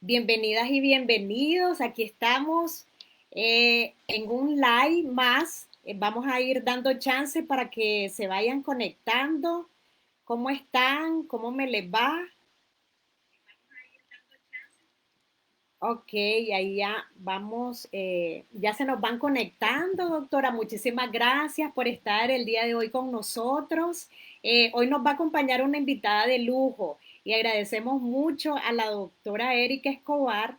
Bienvenidas y bienvenidos. Aquí estamos en un live más. Vamos a ir dando chance para que se vayan conectando. ¿Cómo están? ¿Cómo me les va? Ok, ahí ya vamos, ya se nos van conectando, doctora. Muchísimas gracias por estar el día de hoy con nosotros. Hoy nos va a acompañar una invitada de lujo y agradecemos mucho a la doctora Erika Escobar.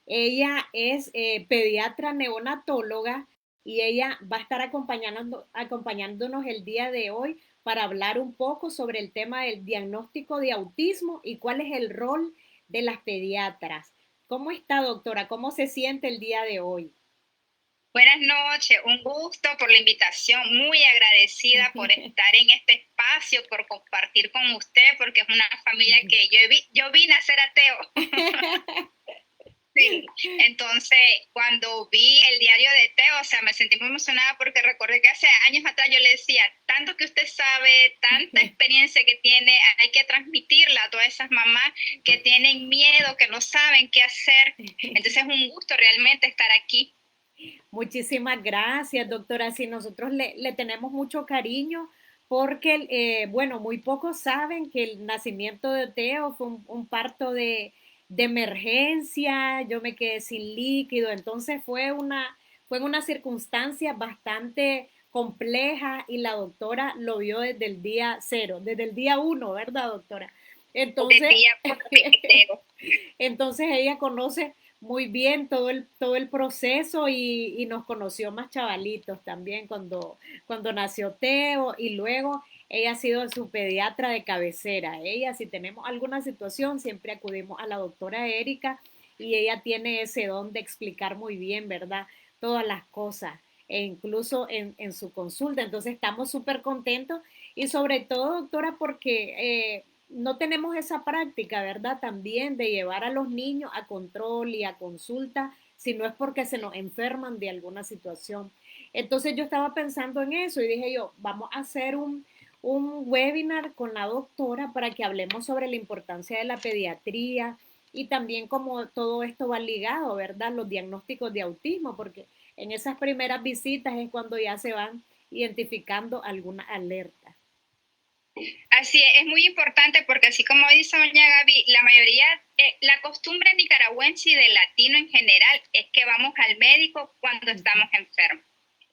Ella es pediatra neonatóloga y ella va a estar acompañándonos el día de hoy para hablar un poco sobre el tema del diagnóstico de autismo y cuál es el rol de las pediatras. ¿Cómo está, doctora? ¿Cómo se siente el día de hoy? Buenas noches, un gusto por la invitación, muy agradecida por estar en este espacio, por compartir con usted, porque es una familia que yo vine a ser ateo. Sí. Entonces, cuando vi el diario de Teo, o sea, me sentí muy emocionada porque recordé que hace años atrás yo le decía, tanto que usted sabe, tanta experiencia que tiene, hay que transmitirla a todas esas mamás que tienen miedo, que no saben qué hacer. Entonces, es un gusto realmente estar aquí. Muchísimas gracias, doctora. Sí, nosotros le tenemos mucho cariño porque, bueno, muy pocos saben que el nacimiento de Teo fue un parto de emergencia. Yo me quedé sin líquido, entonces fue una circunstancia bastante compleja y la doctora lo vio desde el día cero, desde el día uno, ¿verdad, doctora? De Entonces, día por Teo. entonces ella conoce muy bien todo el proceso y nos conoció más chavalitos también cuando nació Teo y luego ella ha sido su pediatra de cabecera. Ella, si tenemos alguna situación, siempre acudimos a la doctora Erika y ella tiene ese don de explicar muy bien, ¿verdad? Todas las cosas e incluso en su consulta. Entonces estamos súper contentos y sobre todo, doctora, porque no tenemos esa práctica, ¿verdad? También de llevar a los niños a control y a consulta, si no es porque se nos enferman de alguna situación. Entonces yo estaba pensando en eso y dije yo, vamos a hacer un webinar con la doctora para que hablemos sobre la importancia de la pediatría y también cómo todo esto va ligado, ¿verdad? Los diagnósticos de autismo, porque en esas primeras visitas es cuando ya se van identificando alguna alerta. Así es muy importante porque así como dice doña Gaby, la mayoría, la costumbre nicaragüense y del latino en general es que vamos al médico cuando estamos enfermos.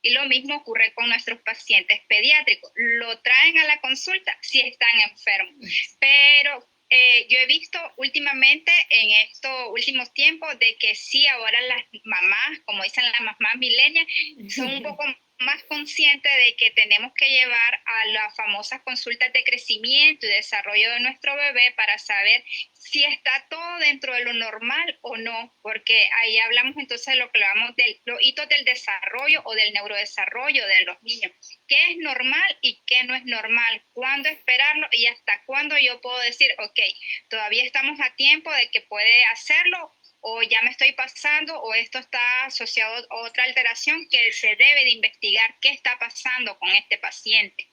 Y lo mismo ocurre con nuestros pacientes pediátricos. Lo traen a la consulta si están enfermos. Pero yo he visto últimamente en estos últimos tiempos de que sí, ahora las mamás, como dicen las mamás milenias, son un poco más conscientes de que tenemos que llevar a las famosas consultas de crecimiento y desarrollo de nuestro bebé para saber si está todo dentro de lo normal o no, porque ahí hablamos entonces de lo que hablamos de los hitos del desarrollo o del neurodesarrollo de los niños. ¿Qué es normal y qué no es normal? ¿Cuándo esperarlo y hasta cuándo yo puedo decir, ok, todavía estamos a tiempo de que puede hacerlo o ya me estoy pasando o esto está asociado a otra alteración que se debe de investigar qué está pasando con este paciente?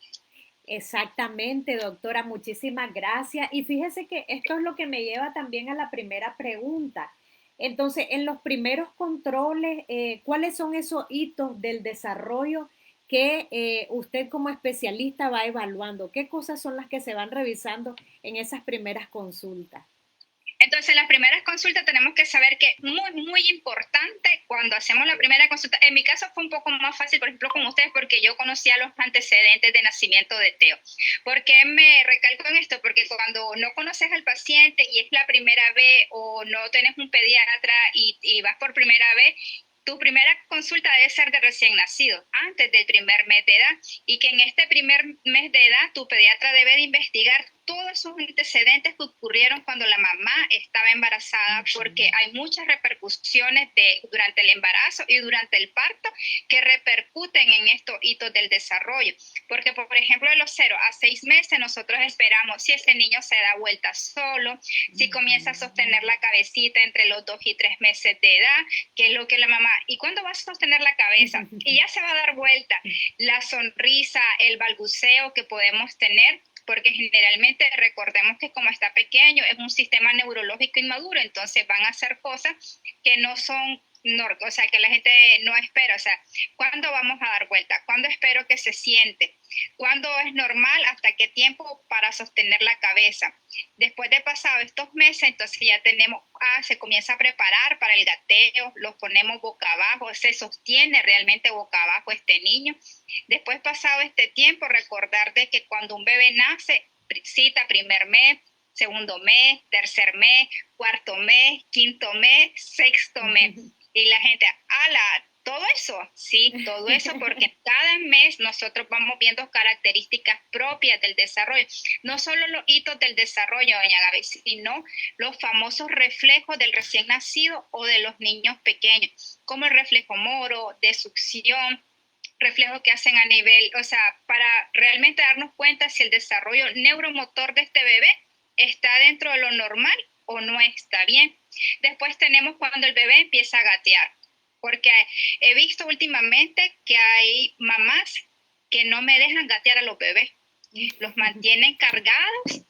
Exactamente, doctora, muchísimas gracias. Y fíjese que esto es lo que me lleva también a la primera pregunta. Entonces, en los primeros controles, ¿cuáles son esos hitos del desarrollo que usted como especialista va evaluando? ¿Qué cosas son las que se van revisando en esas primeras consultas? Entonces, en las primeras consultas tenemos que saber que es muy, muy importante cuando hacemos la primera consulta. En mi caso fue un poco más fácil, por ejemplo, con ustedes, porque yo conocía los antecedentes de nacimiento de Teo. ¿Por qué me recalco en esto? Porque cuando no conoces al paciente y es la primera vez o no tenés un pediatra y vas por primera vez, tu primera consulta debe ser de recién nacido, antes del primer mes de edad, y que en este primer mes de edad tu pediatra debe de investigar todos esos antecedentes que ocurrieron cuando la mamá estaba embarazada, porque hay muchas repercusiones durante el embarazo y durante el parto que repercuten en estos hitos del desarrollo. Porque, por ejemplo, de los 0 a 6 meses nosotros esperamos si ese niño se da vuelta solo, si comienza a sostener la cabecita entre los 2 y 3 meses de edad, que es lo que la mamá, ¿y cuándo va a sostener la cabeza? Y ya se va a dar vuelta. La sonrisa, el balbuceo que podemos tener porque generalmente recordemos que como está pequeño es un sistema neurológico inmaduro, entonces van a hacer cosas que no son, o sea, que la gente no espera, o sea, ¿cuándo vamos a dar vuelta? ¿Cuándo espero que se siente? ¿Cuándo es normal? ¿Hasta qué tiempo para sostener la cabeza? Después de pasado estos meses, entonces ya tenemos, se comienza a preparar para el gateo, los ponemos boca abajo, se sostiene realmente boca abajo este niño. Después pasado este tiempo, recordar de que cuando un bebé nace, cita primer mes, segundo mes, tercer mes, cuarto mes, quinto mes, sexto mes. Y la gente, ala, todo eso, sí, todo eso, porque cada mes nosotros vamos viendo características propias del desarrollo, no solo los hitos del desarrollo, doña Gaby, sino los famosos reflejos del recién nacido o de los niños pequeños, como el reflejo moro, de succión, reflejos que hacen a nivel, o sea, para realmente darnos cuenta si el desarrollo neuromotor de este bebé está dentro de lo normal o no está bien. Después tenemos cuando el bebé empieza a gatear, porque he visto últimamente que hay mamás que no me dejan gatear a los bebés, los mantienen cargados,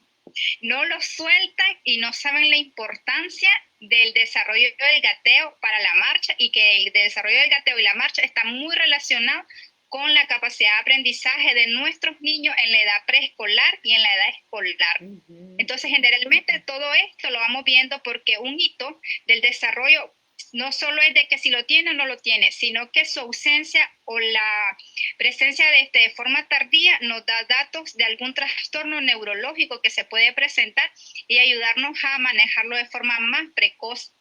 no los sueltan y no saben la importancia del desarrollo del gateo para la marcha, y que el desarrollo del gateo y la marcha está muy relacionado con la capacidad de aprendizaje de nuestros niños en la edad preescolar y en la edad escolar. Entonces, generalmente todo esto lo vamos viendo porque un hito del desarrollo no solo es de que si lo tiene o no lo tiene, sino que su ausencia o la presencia de forma tardía nos da datos de algún trastorno neurológico que se puede presentar y ayudarnos a manejarlo de forma más precoz.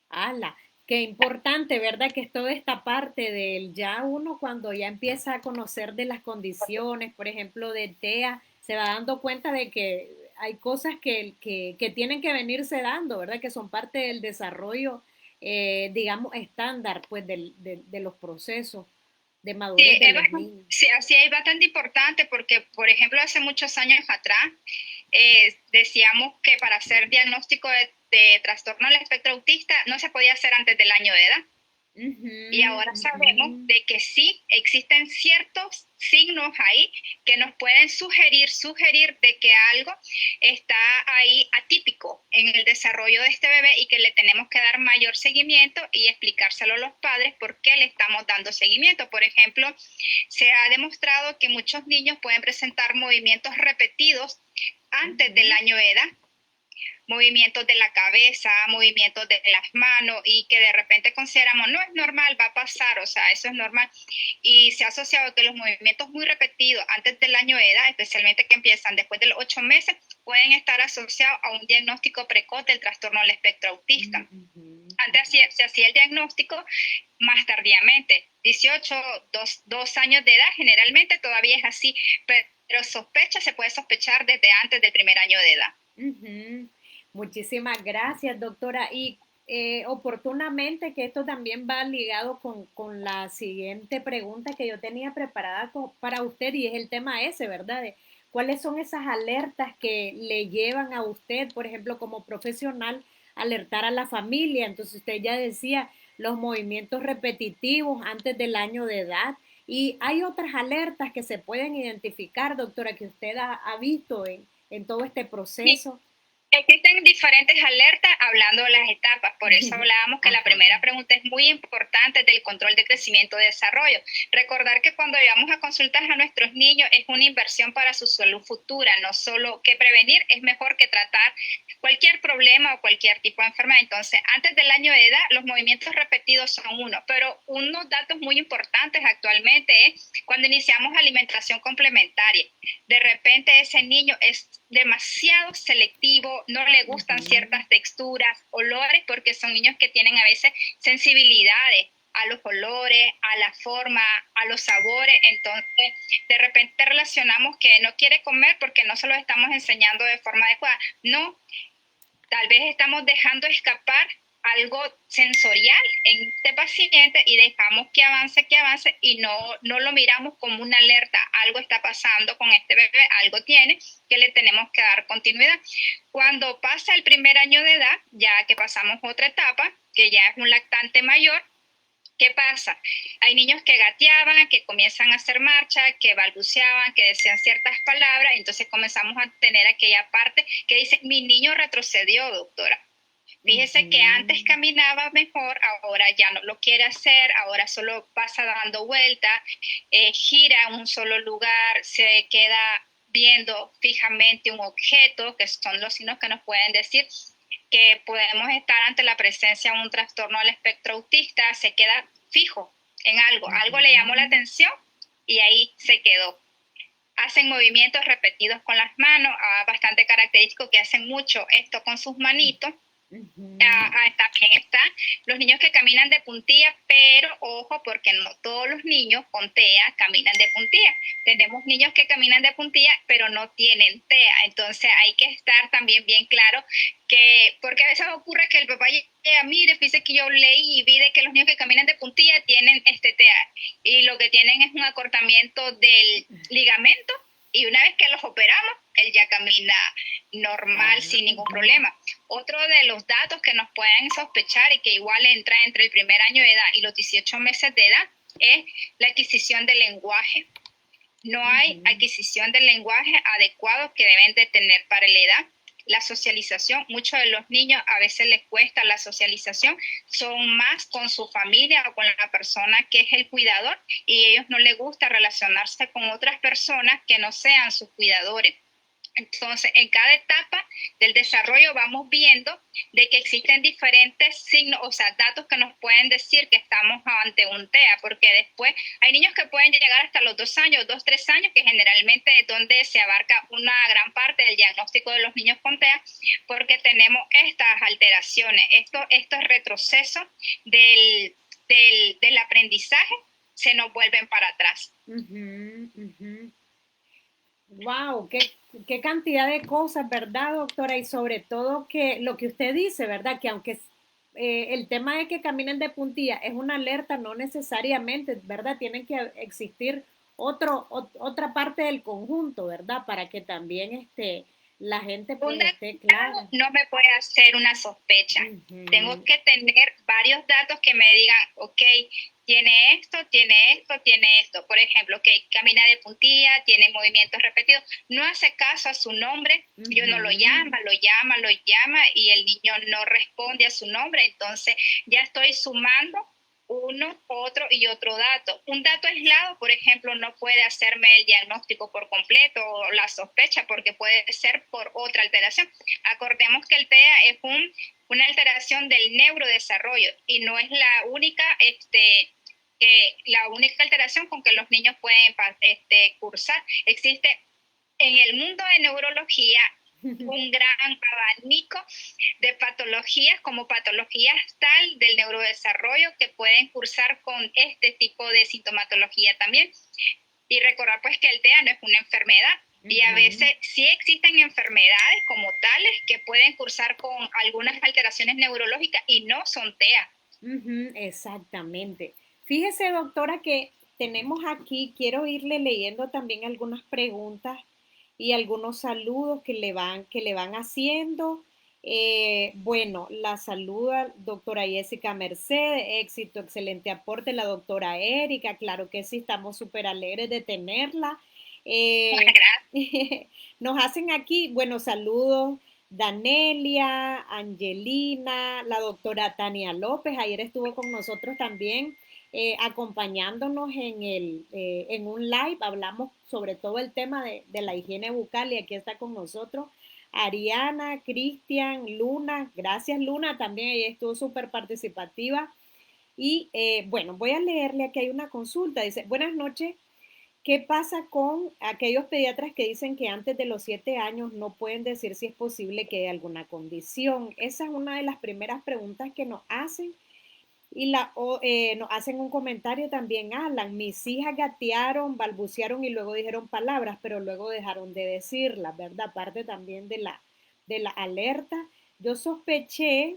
¡Hala! Qué importante, ¿verdad? Que es toda esta parte del ya uno cuando ya empieza a conocer de las condiciones, por ejemplo, de TEA, se va dando cuenta de que hay cosas que tienen que venirse dando, ¿verdad? Que son parte del desarrollo, digamos, estándar, pues, de los procesos de madurez Sí, de los niños. sí, así es bastante importante porque, por ejemplo, hace muchos años atrás decíamos que para hacer diagnóstico de trastorno del espectro autista no se podía hacer antes del año de edad. Y ahora sabemos de que sí existen ciertos signos ahí que nos pueden sugerir de que algo está ahí atípico en el desarrollo de este bebé y que le tenemos que dar mayor seguimiento y explicárselo a los padres por qué le estamos dando seguimiento. Por ejemplo, se ha demostrado que muchos niños pueden presentar movimientos repetidos antes del año de edad, movimientos de la cabeza, movimientos de las manos, y que de repente consideramos, no es normal, va a pasar, o sea, eso es normal. Y se ha asociado que los movimientos muy repetidos antes del año de edad, especialmente que empiezan después de los 8 meses, pueden estar asociados a un diagnóstico precoz del trastorno del espectro autista. Antes se hacía el diagnóstico más tardíamente, 18, 2 años de edad, generalmente todavía es así, pero se puede sospechar desde antes del primer año de edad. Muchísimas gracias, doctora. Y oportunamente que esto también va ligado con la siguiente pregunta que yo tenía preparada para usted, y es el tema ese, ¿verdad? De cuáles son esas alertas que le llevan a usted, por ejemplo, como profesional, alertar a la familia. Entonces usted ya decía los movimientos repetitivos antes del año de edad. Y hay otras alertas que se pueden identificar, doctora, que usted ha visto en todo este Sí. proceso. Existen diferentes alertas hablando de las etapas, por eso hablábamos que la primera pregunta es muy importante del control de crecimiento y desarrollo. Recordar que cuando vamos a consultar a nuestros niños es una inversión para su salud futura, no solo que prevenir, es mejor que tratar cualquier problema o cualquier tipo de enfermedad. Entonces, antes del año de edad, los movimientos repetidos son uno, pero unos datos muy importantes actualmente es cuando iniciamos alimentación complementaria. De repente ese niño es demasiado selectivo, no le gustan ciertas texturas, olores, porque son niños que tienen a veces sensibilidades a los olores, a la forma, a los sabores. Entonces de repente relacionamos que no quiere comer porque no se lo estamos enseñando de forma adecuada. No, tal vez estamos dejando escapar algo sensorial en este paciente y dejamos que avance y no lo miramos como una alerta. Algo está pasando con este bebé, algo tiene que le tenemos que dar continuidad. Cuando pasa el primer año de edad, ya que pasamos otra etapa, que ya es un lactante mayor, ¿Qué pasa? Hay niños que gateaban, que comienzan a hacer marcha, que balbuceaban, que decían ciertas palabras, entonces comenzamos a tener aquella parte que dice, mi niño retrocedió, doctora. Fíjese que antes caminaba mejor, ahora ya no lo quiere hacer, ahora solo pasa dando vueltas, gira en un solo lugar, se queda viendo fijamente un objeto, que son los signos que nos pueden decir que podemos estar ante la presencia de un trastorno del espectro autista, se queda fijo en algo, algo le llamó la atención y ahí se quedó. Hacen movimientos repetidos con las manos, bastante característico que hacen mucho esto con sus manitos. También están los niños que caminan de puntilla, pero ojo, porque no todos los niños con TEA caminan de puntilla. Tenemos niños que caminan de puntilla, pero no tienen TEA. Entonces hay que estar también bien claro que, porque a veces ocurre que el papá llega, mire, fíjese que yo leí y vi de que los niños que caminan de puntilla tienen TEA. Y lo que tienen es un acortamiento del ligamento. Y una vez que los operamos, él ya camina normal sin ningún problema. Otro de los datos que nos pueden sospechar y que igual entra entre el primer año de edad y los 18 meses de edad es la adquisición del lenguaje. No hay adquisición del lenguaje adecuado que deben de tener para la edad. La socialización, muchos de los niños a veces les cuesta la socialización, son más con su familia o con la persona que es el cuidador y a ellos no les gusta relacionarse con otras personas que no sean sus cuidadores. Entonces, en cada etapa del desarrollo vamos viendo de que existen diferentes signos, o sea, datos que nos pueden decir que estamos ante un TEA, porque después hay niños que pueden llegar hasta los 2 años, 2, 3 años, que generalmente es donde se abarca una gran parte del diagnóstico de los niños con TEA, porque tenemos estas alteraciones, estos retrocesos del aprendizaje se nos vuelven para atrás. Wow, qué cantidad de cosas, ¿verdad, doctora? Y sobre todo que lo que usted dice, ¿verdad? Que aunque el tema de que caminen de puntilla es una alerta, no necesariamente, ¿verdad? Tienen que existir otra parte del conjunto, ¿verdad? Para que también la gente pues, esté clara. No me puede hacer una sospecha. Tengo que tener varios datos que me digan, ok, tiene esto, tiene esto, tiene esto. Por ejemplo, que camina de puntilla, tiene movimientos repetidos, no hace caso a su nombre, y uno lo llama y el niño no responde a su nombre, entonces ya estoy sumando uno, otro y otro dato. Un dato aislado, por ejemplo, no puede hacerme el diagnóstico por completo o la sospecha porque puede ser por otra alteración. Acordemos que el TEA es una alteración del neurodesarrollo y no es la única alteración con que los niños pueden cursar. Existe en el mundo de neurología un gran abanico de patologías como patologías tal del neurodesarrollo que pueden cursar con este tipo de sintomatología también. Y recordar pues que el TEA no es una enfermedad y a veces sí existen enfermedades como tales que pueden cursar con algunas alteraciones neurológicas y no son TEA. Exactamente. Fíjese, doctora, que tenemos aquí, quiero irle leyendo también algunas preguntas y algunos saludos que le van haciendo. Bueno, la saluda doctora Jessica Mercedes, éxito, excelente aporte, la doctora Erika, claro que sí, estamos súper alegres de tenerla. Nos hacen aquí, bueno, saludos. Danelia, Angelina, la doctora Tania López, ayer estuvo con nosotros también acompañándonos en un live, hablamos sobre todo el tema de la higiene bucal y aquí está con nosotros Ariana, Cristian, Luna, gracias Luna, también ella estuvo súper participativa y bueno, voy a leerle, aquí hay una consulta, dice, buenas noches. ¿Qué pasa con aquellos pediatras que dicen que antes de los 7 años no pueden decir si es posible que haya alguna condición? Esa es una de las primeras preguntas que nos hacen y nos hacen un comentario también, Alan. Mis hijas gatearon, balbucearon y luego dijeron palabras, pero luego dejaron de decirlas, ¿verdad? Aparte también de la alerta. Yo sospeché,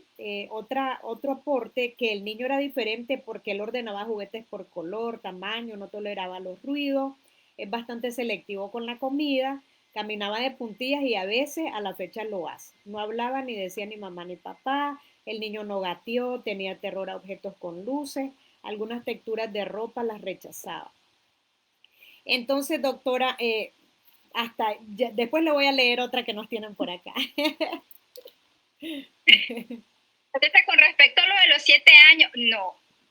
otro aporte, que el niño era diferente porque él ordenaba juguetes por color, tamaño, no toleraba los ruidos, es bastante selectivo con la comida, caminaba de puntillas y a veces a la fecha lo hace. No hablaba ni decía ni mamá ni papá, el niño no gateó, tenía terror a objetos con luces, algunas texturas de ropa las rechazaba. Entonces, doctora, después le voy a leer otra que nos tienen por acá. Entonces, con respecto a lo de los 7 años,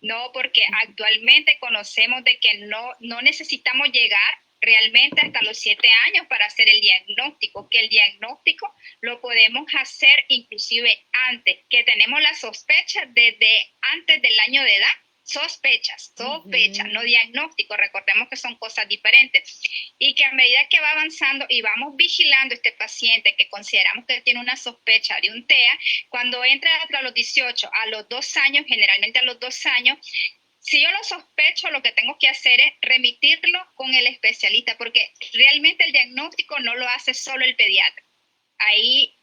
no, porque actualmente conocemos de que no necesitamos llegar realmente hasta los 7 años para hacer el diagnóstico, que el diagnóstico lo podemos hacer inclusive antes, que tenemos la sospecha desde antes del año de edad. Sospechas, no diagnóstico, recordemos que son cosas diferentes, y que a medida que va avanzando y vamos vigilando este paciente que consideramos que tiene una sospecha de un TEA, cuando entra a los 18, a los 2 años, generalmente a los 2 años, si yo lo sospecho, lo que tengo que hacer es remitirlo con el especialista, porque realmente el diagnóstico no lo hace solo el pediatra. Ahí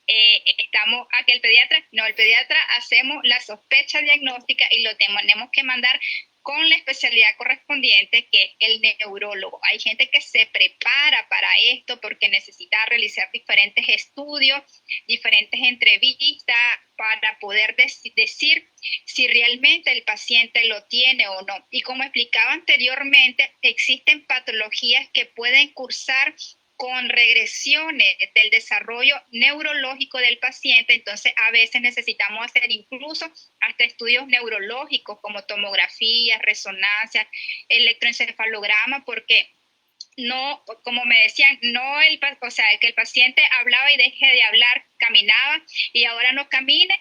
estamos a que el pediatra hacemos la sospecha diagnóstica y lo tenemos que mandar con la especialidad correspondiente, que es el neurólogo. Hay gente que se prepara para esto porque necesita realizar diferentes estudios, diferentes entrevistas para poder decir si realmente el paciente lo tiene o no. Y como explicaba anteriormente, existen patologías que pueden cursar con regresiones del desarrollo neurológico del paciente, entonces a veces necesitamos hacer incluso hasta estudios neurológicos como tomografías, resonancias, electroencefalograma, porque no, como me decían, o sea, que el paciente hablaba y deje de hablar, caminaba y ahora no camine,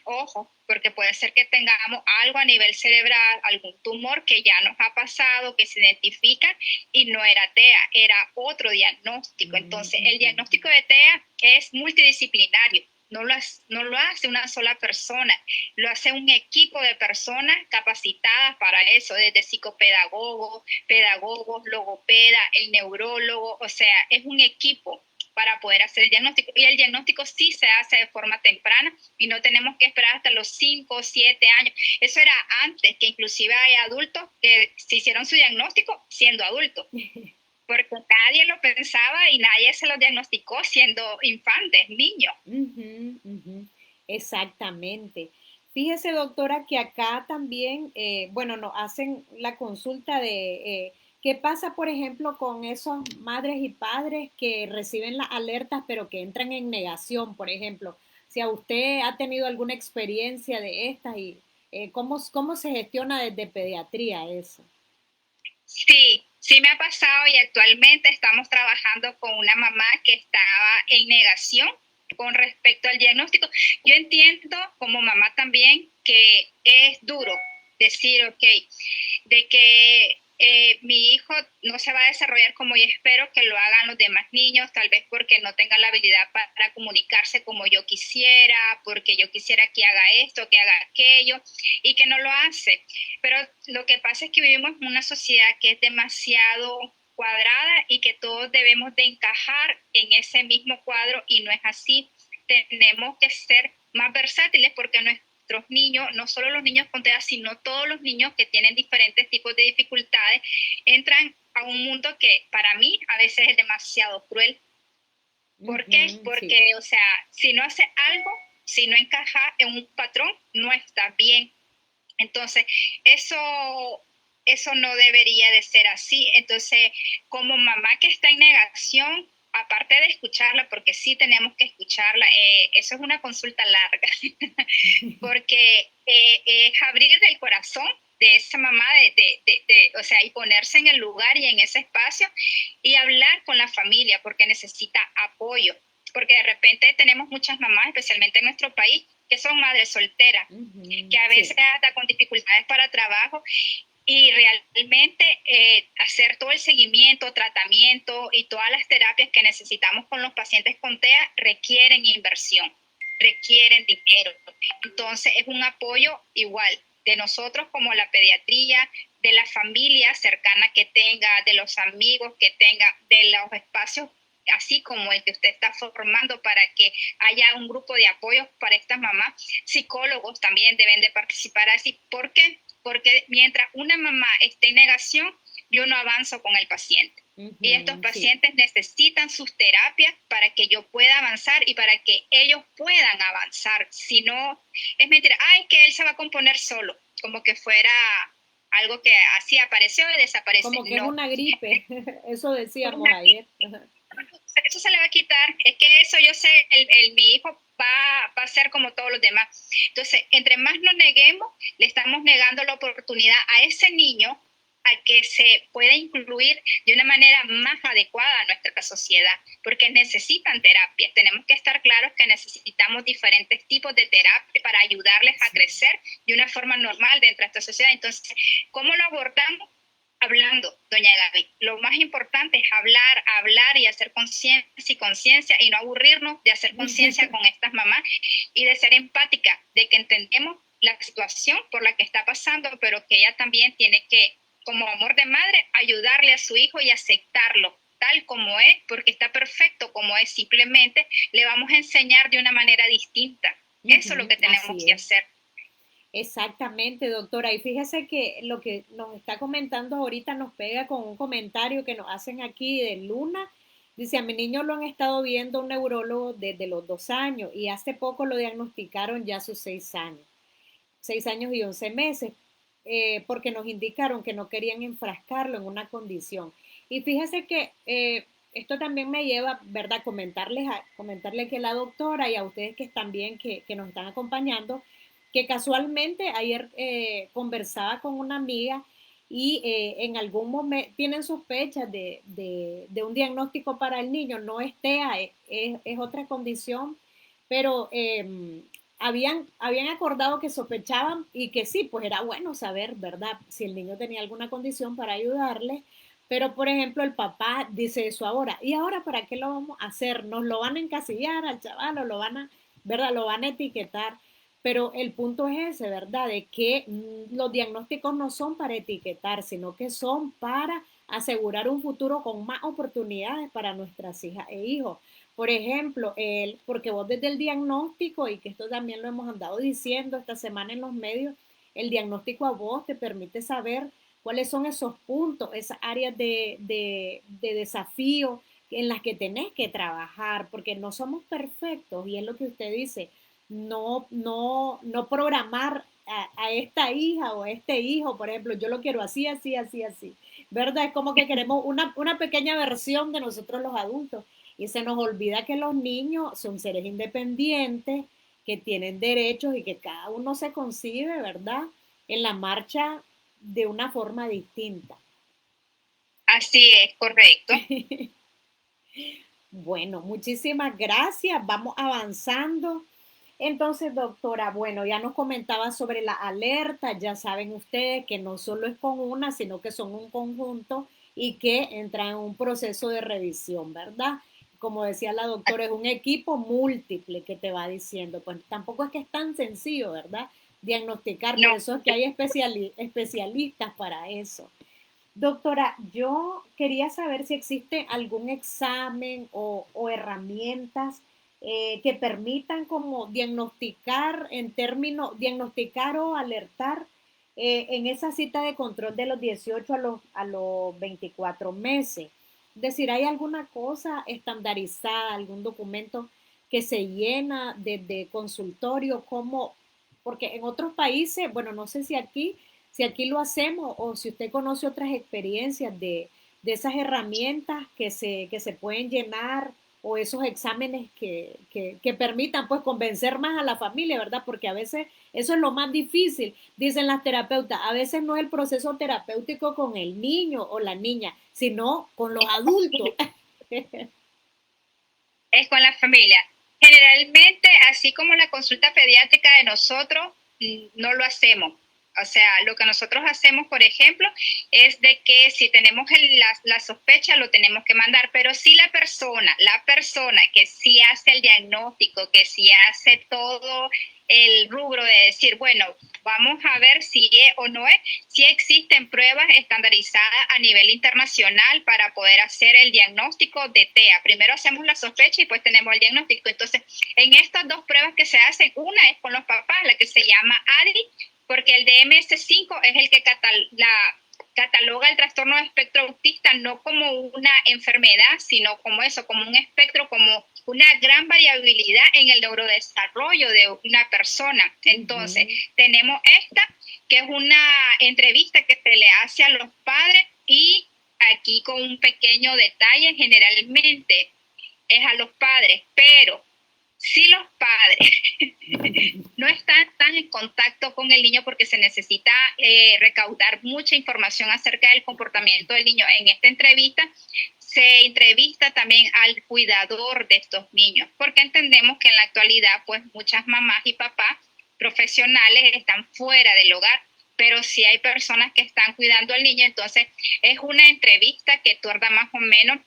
ojo, porque puede ser que tengamos algo a nivel cerebral, algún tumor que ya nos ha pasado, que se identifica y no era TEA, era otro diagnóstico. Entonces, el diagnóstico de TEA es multidisciplinario. No lo hace una sola persona, lo hace un equipo de personas capacitadas para eso, desde psicopedagogos, pedagogos, logopeda, el neurólogo, o sea, es un equipo para poder hacer el diagnóstico. Y el diagnóstico sí se hace de forma temprana y no tenemos que esperar hasta los 5 o 7 años. Eso era antes, que inclusive hay adultos que se hicieron su diagnóstico siendo adultos, porque nadie lo pensaba y nadie se lo diagnosticó siendo infantes, niños. Exactamente. Fíjese, doctora, que acá también, bueno, nos hacen la consulta de qué pasa, por ejemplo, con esos madres y padres que reciben las alertas, pero que entran en negación, por ejemplo. Si a usted ha tenido alguna experiencia de estas y cómo se gestiona desde pediatría eso. Sí me ha pasado y actualmente estamos trabajando con una mamá que estaba en negación con respecto al diagnóstico. Yo entiendo como mamá también que es duro decir, ok, de que mi hijo no se va a desarrollar como yo espero que lo hagan los demás niños, tal vez porque no tenga la habilidad para comunicarse como yo quisiera, porque yo quisiera que haga esto, que haga aquello, y que no lo hace. Pero lo que pasa es que vivimos en una sociedad que es demasiado cuadrada y que todos debemos de encajar en ese mismo cuadro y no es así. Tenemos que ser más versátiles porque nuestros niños, no solo los niños con TEA, sino todos los niños que tienen diferentes tipos de dificultades, entran a un mundo que para mí a veces es demasiado cruel. ¿Por qué? Porque, sí. O sea, si no hace algo, si no encaja en un patrón, no está bien. Entonces, eso no debería de ser así. Entonces, como mamá que está en negación, aparte de escucharla, porque sí tenemos que escucharla, eso es una consulta larga, porque es abrir el corazón de esa mamá, o sea, y ponerse en el lugar y en ese espacio y hablar con la familia, porque necesita apoyo. Porque de repente tenemos muchas mamás, especialmente en nuestro país, que son madres solteras, que a veces hasta con dificultades para trabajo, y realmente hacer todo el seguimiento, tratamiento y todas las terapias que necesitamos con los pacientes con TEA requieren inversión, requieren dinero. Entonces es un apoyo igual de nosotros como la pediatría, de la familia cercana que tenga, de los amigos que tenga, de los espacios así como el que usted está formando para que haya un grupo de apoyo para estas mamás. Psicólogos también deben de participar así. ¿Por qué? Porque mientras una mamá esté en negación, yo no avanzo con el paciente. Y estos pacientes necesitan sus terapias para que yo pueda avanzar y para que ellos puedan avanzar. Si no, es mentira, ay, que él se va a componer solo. como que fuera algo que así apareció y desaparece. Como que es No, una gripe, eso decíamos una ayer. eso se le va a quitar, es que eso yo sé, mi hijo va a ser como todos los demás. Entonces, entre más nos neguemos, le estamos negando la oportunidad a ese niño a que se pueda incluir de una manera más adecuada a nuestra sociedad, porque necesitan terapia. Tenemos que estar claros que necesitamos diferentes tipos de terapia para ayudarles a crecer de una forma normal dentro de esta sociedad. Entonces, ¿cómo lo abordamos? Hablando, doña Gaby. Lo más importante es hablar y hacer conciencia y no aburrirnos de hacer conciencia con estas mamás y de ser empática, de que entendemos la situación por la que está pasando, pero que ella también tiene que, como amor de madre, ayudarle a su hijo y aceptarlo tal como es, porque está perfecto como es, simplemente le vamos a enseñar de una manera distinta. Eso es lo que tenemos que hacer. Exactamente, doctora. Y fíjese que lo que nos está comentando ahorita nos pega con un comentario que nos hacen aquí de Luna. Dice, a mi niño lo han estado viendo un neurólogo desde los 2 años y hace poco lo diagnosticaron ya a sus 6 años, 6 años y 11 meses, porque nos indicaron que no querían enfrascarlo en una condición. Y fíjese que esto también me lleva, ¿verdad?, comentarle que la doctora y a ustedes que están bien, que nos están acompañando, que casualmente ayer conversaba con una amiga y en algún momento tienen sospechas de un diagnóstico para el niño, no es TEA, es otra condición, pero habían acordado que sospechaban y que sí, pues era bueno saber, ¿verdad? Si el niño tenía alguna condición para ayudarle, pero por ejemplo el papá dice eso ahora, ¿y ahora para qué lo vamos a hacer? ¿Nos lo van a encasillar al chaval o lo van a, ¿verdad? Lo van a etiquetar. Pero el punto es ese, ¿verdad? De que los diagnósticos no son para etiquetar, sino que son para asegurar un futuro con más oportunidades para nuestras hijas e hijos. Por ejemplo, porque vos desde el diagnóstico, y que esto también lo hemos andado diciendo esta semana en los medios, el diagnóstico a vos te permite saber cuáles son esos puntos, esas áreas de desafío en las que tenés que trabajar, porque no somos perfectos, y es lo que usted dice, no programar a esta hija o a este hijo, por ejemplo, yo lo quiero así, así, así, así, ¿verdad? Es como que queremos una pequeña versión de nosotros los adultos y se nos olvida que los niños son seres independientes, que tienen derechos y que cada uno se concibe, ¿verdad? En la marcha de una forma distinta. Así es, correcto. Bueno, muchísimas gracias. Vamos avanzando. Entonces, doctora, bueno, ya nos comentaba sobre la alerta, ya saben ustedes que no solo es con una, sino que son un conjunto y que entran en un proceso de revisión, ¿verdad? Como decía la doctora, es un equipo múltiple que te va diciendo, pues tampoco es que es tan sencillo, ¿verdad? Diagnosticar, por No, eso es que hay especialistas para eso. Doctora, yo quería saber si existe algún examen o herramientas que permitan como diagnosticar en términos, diagnosticar o alertar en esa cita de control de los 18 a los 24 meses. Es decir, ¿hay alguna cosa estandarizada, algún documento que se llena desde consultorio como, porque en otros países, bueno, no sé si aquí lo hacemos o si usted conoce otras experiencias de esas herramientas que se pueden llenar o esos exámenes que permitan pues convencer más a la familia, ¿verdad? Porque a veces eso es lo más difícil, dicen las terapeutas, a veces no es el proceso terapéutico con el niño o la niña, sino con los adultos. es con la familia. Generalmente, así como la consulta pediátrica de nosotros, no lo hacemos. O sea, lo que nosotros hacemos, por ejemplo, es de que si tenemos la sospecha, lo tenemos que mandar, pero si la persona que sí hace el diagnóstico, que sí hace todo el rubro de decir, bueno, vamos a ver si es o no es, si existen pruebas estandarizadas a nivel internacional para poder hacer el diagnóstico de TEA. Primero hacemos la sospecha y pues tenemos el diagnóstico. Entonces, en estas dos pruebas que se hacen, una es con los papás, la que se llama ADI, porque el DMS5 es el que cataloga el trastorno de espectro autista no como una enfermedad, sino como eso, como un espectro, como una gran variabilidad en el neurodesarrollo de una persona. Entonces, tenemos esta que es una entrevista que se le hace a los padres y aquí con un pequeño detalle, generalmente es a los padres, pero si los padres no están tan en contacto con el niño porque se necesita recaudar mucha información acerca del comportamiento del niño en esta entrevista, se entrevista también al cuidador de estos niños, porque entendemos que en la actualidad pues muchas mamás y papás profesionales están fuera del hogar, pero si hay personas que están cuidando al niño, entonces es una entrevista que tarda más o menos,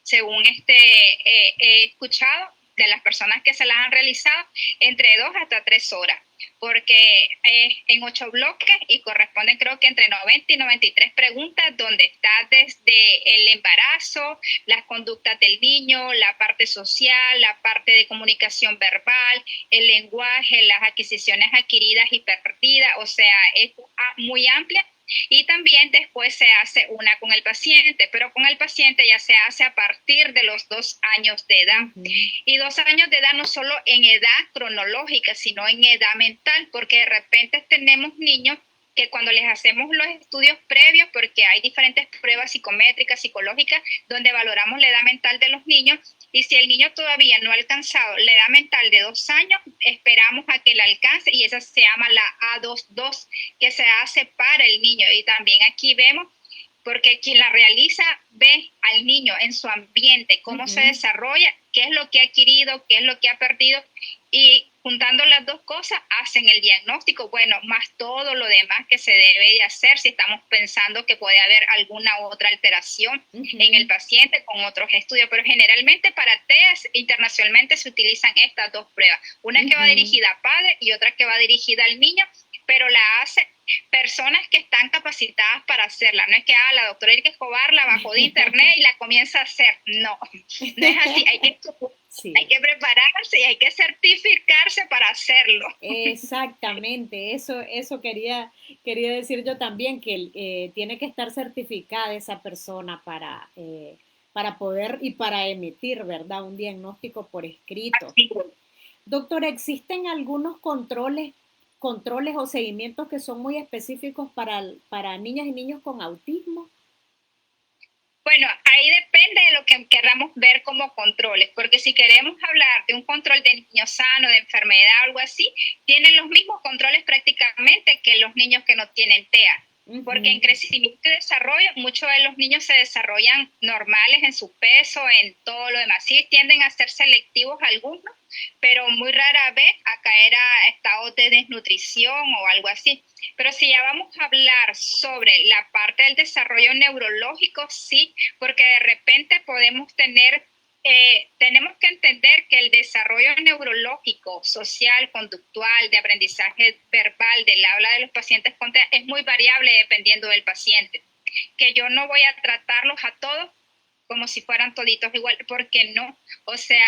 según he escuchado de las personas que se las han realizado, entre 2 hasta 3 horas, porque es en 8 bloques y corresponden creo que entre 90 y 93 preguntas, donde está desde el embarazo, las conductas del niño, la parte social, la parte de comunicación verbal, el lenguaje, las adquisiciones adquiridas y perdidas, o sea, es muy amplia. Y también después se hace una con el paciente, pero con el paciente ya se hace a partir de los 2 años de edad. Y 2 años de edad no solo en edad cronológica, sino en edad mental, porque de repente tenemos niños que cuando les hacemos los estudios previos, porque hay diferentes pruebas psicométricas, psicológicas, donde valoramos la edad mental de los niños, y si el niño todavía no ha alcanzado la edad mental de 2 años, esperamos a que la alcance, y esa se llama la A22, que se hace para el niño. Y también aquí vemos, porque quien la realiza ve al niño en su ambiente, cómo se desarrolla, qué es lo que ha adquirido, qué es lo que ha perdido, y juntando las dos cosas hacen el diagnóstico, bueno, más todo lo demás que se debe de hacer si estamos pensando que puede haber alguna otra alteración en el paciente con otros estudios, pero generalmente para TEAS internacionalmente se utilizan estas dos pruebas, una que va dirigida a padre y otra que va dirigida al niño, pero la hace personas que están capacitadas para hacerla. No es que la doctora Erika Escobar la bajó de internet y la comienza a hacer. No, no es así. Hay que prepararse y hay que certificarse para hacerlo. Exactamente, eso quería decir yo también, que tiene que estar certificada esa persona para poder y para emitir, ¿verdad? Un diagnóstico por escrito. Así. Doctora, ¿existen algunos controles o seguimientos que son muy específicos para niñas y niños con autismo? Bueno, ahí depende de lo que queramos ver como controles, porque si queremos hablar de un control de niño sano, de enfermedad o algo así, tienen los mismos controles prácticamente que los niños que no tienen TEA. Porque en crecimiento y desarrollo muchos de los niños se desarrollan normales en su peso, en todo lo demás. Sí tienden a ser selectivos algunos, pero muy rara vez a caer a estados de desnutrición o algo así. Pero si ya vamos a hablar sobre la parte del desarrollo neurológico, sí, porque de repente podemos tener tenemos que entender que el desarrollo neurológico, social, conductual, de aprendizaje verbal, del habla de los pacientes con TEA es muy variable dependiendo del paciente. Que yo no voy a tratarlos a todos como si fueran toditos igual, porque no. O sea,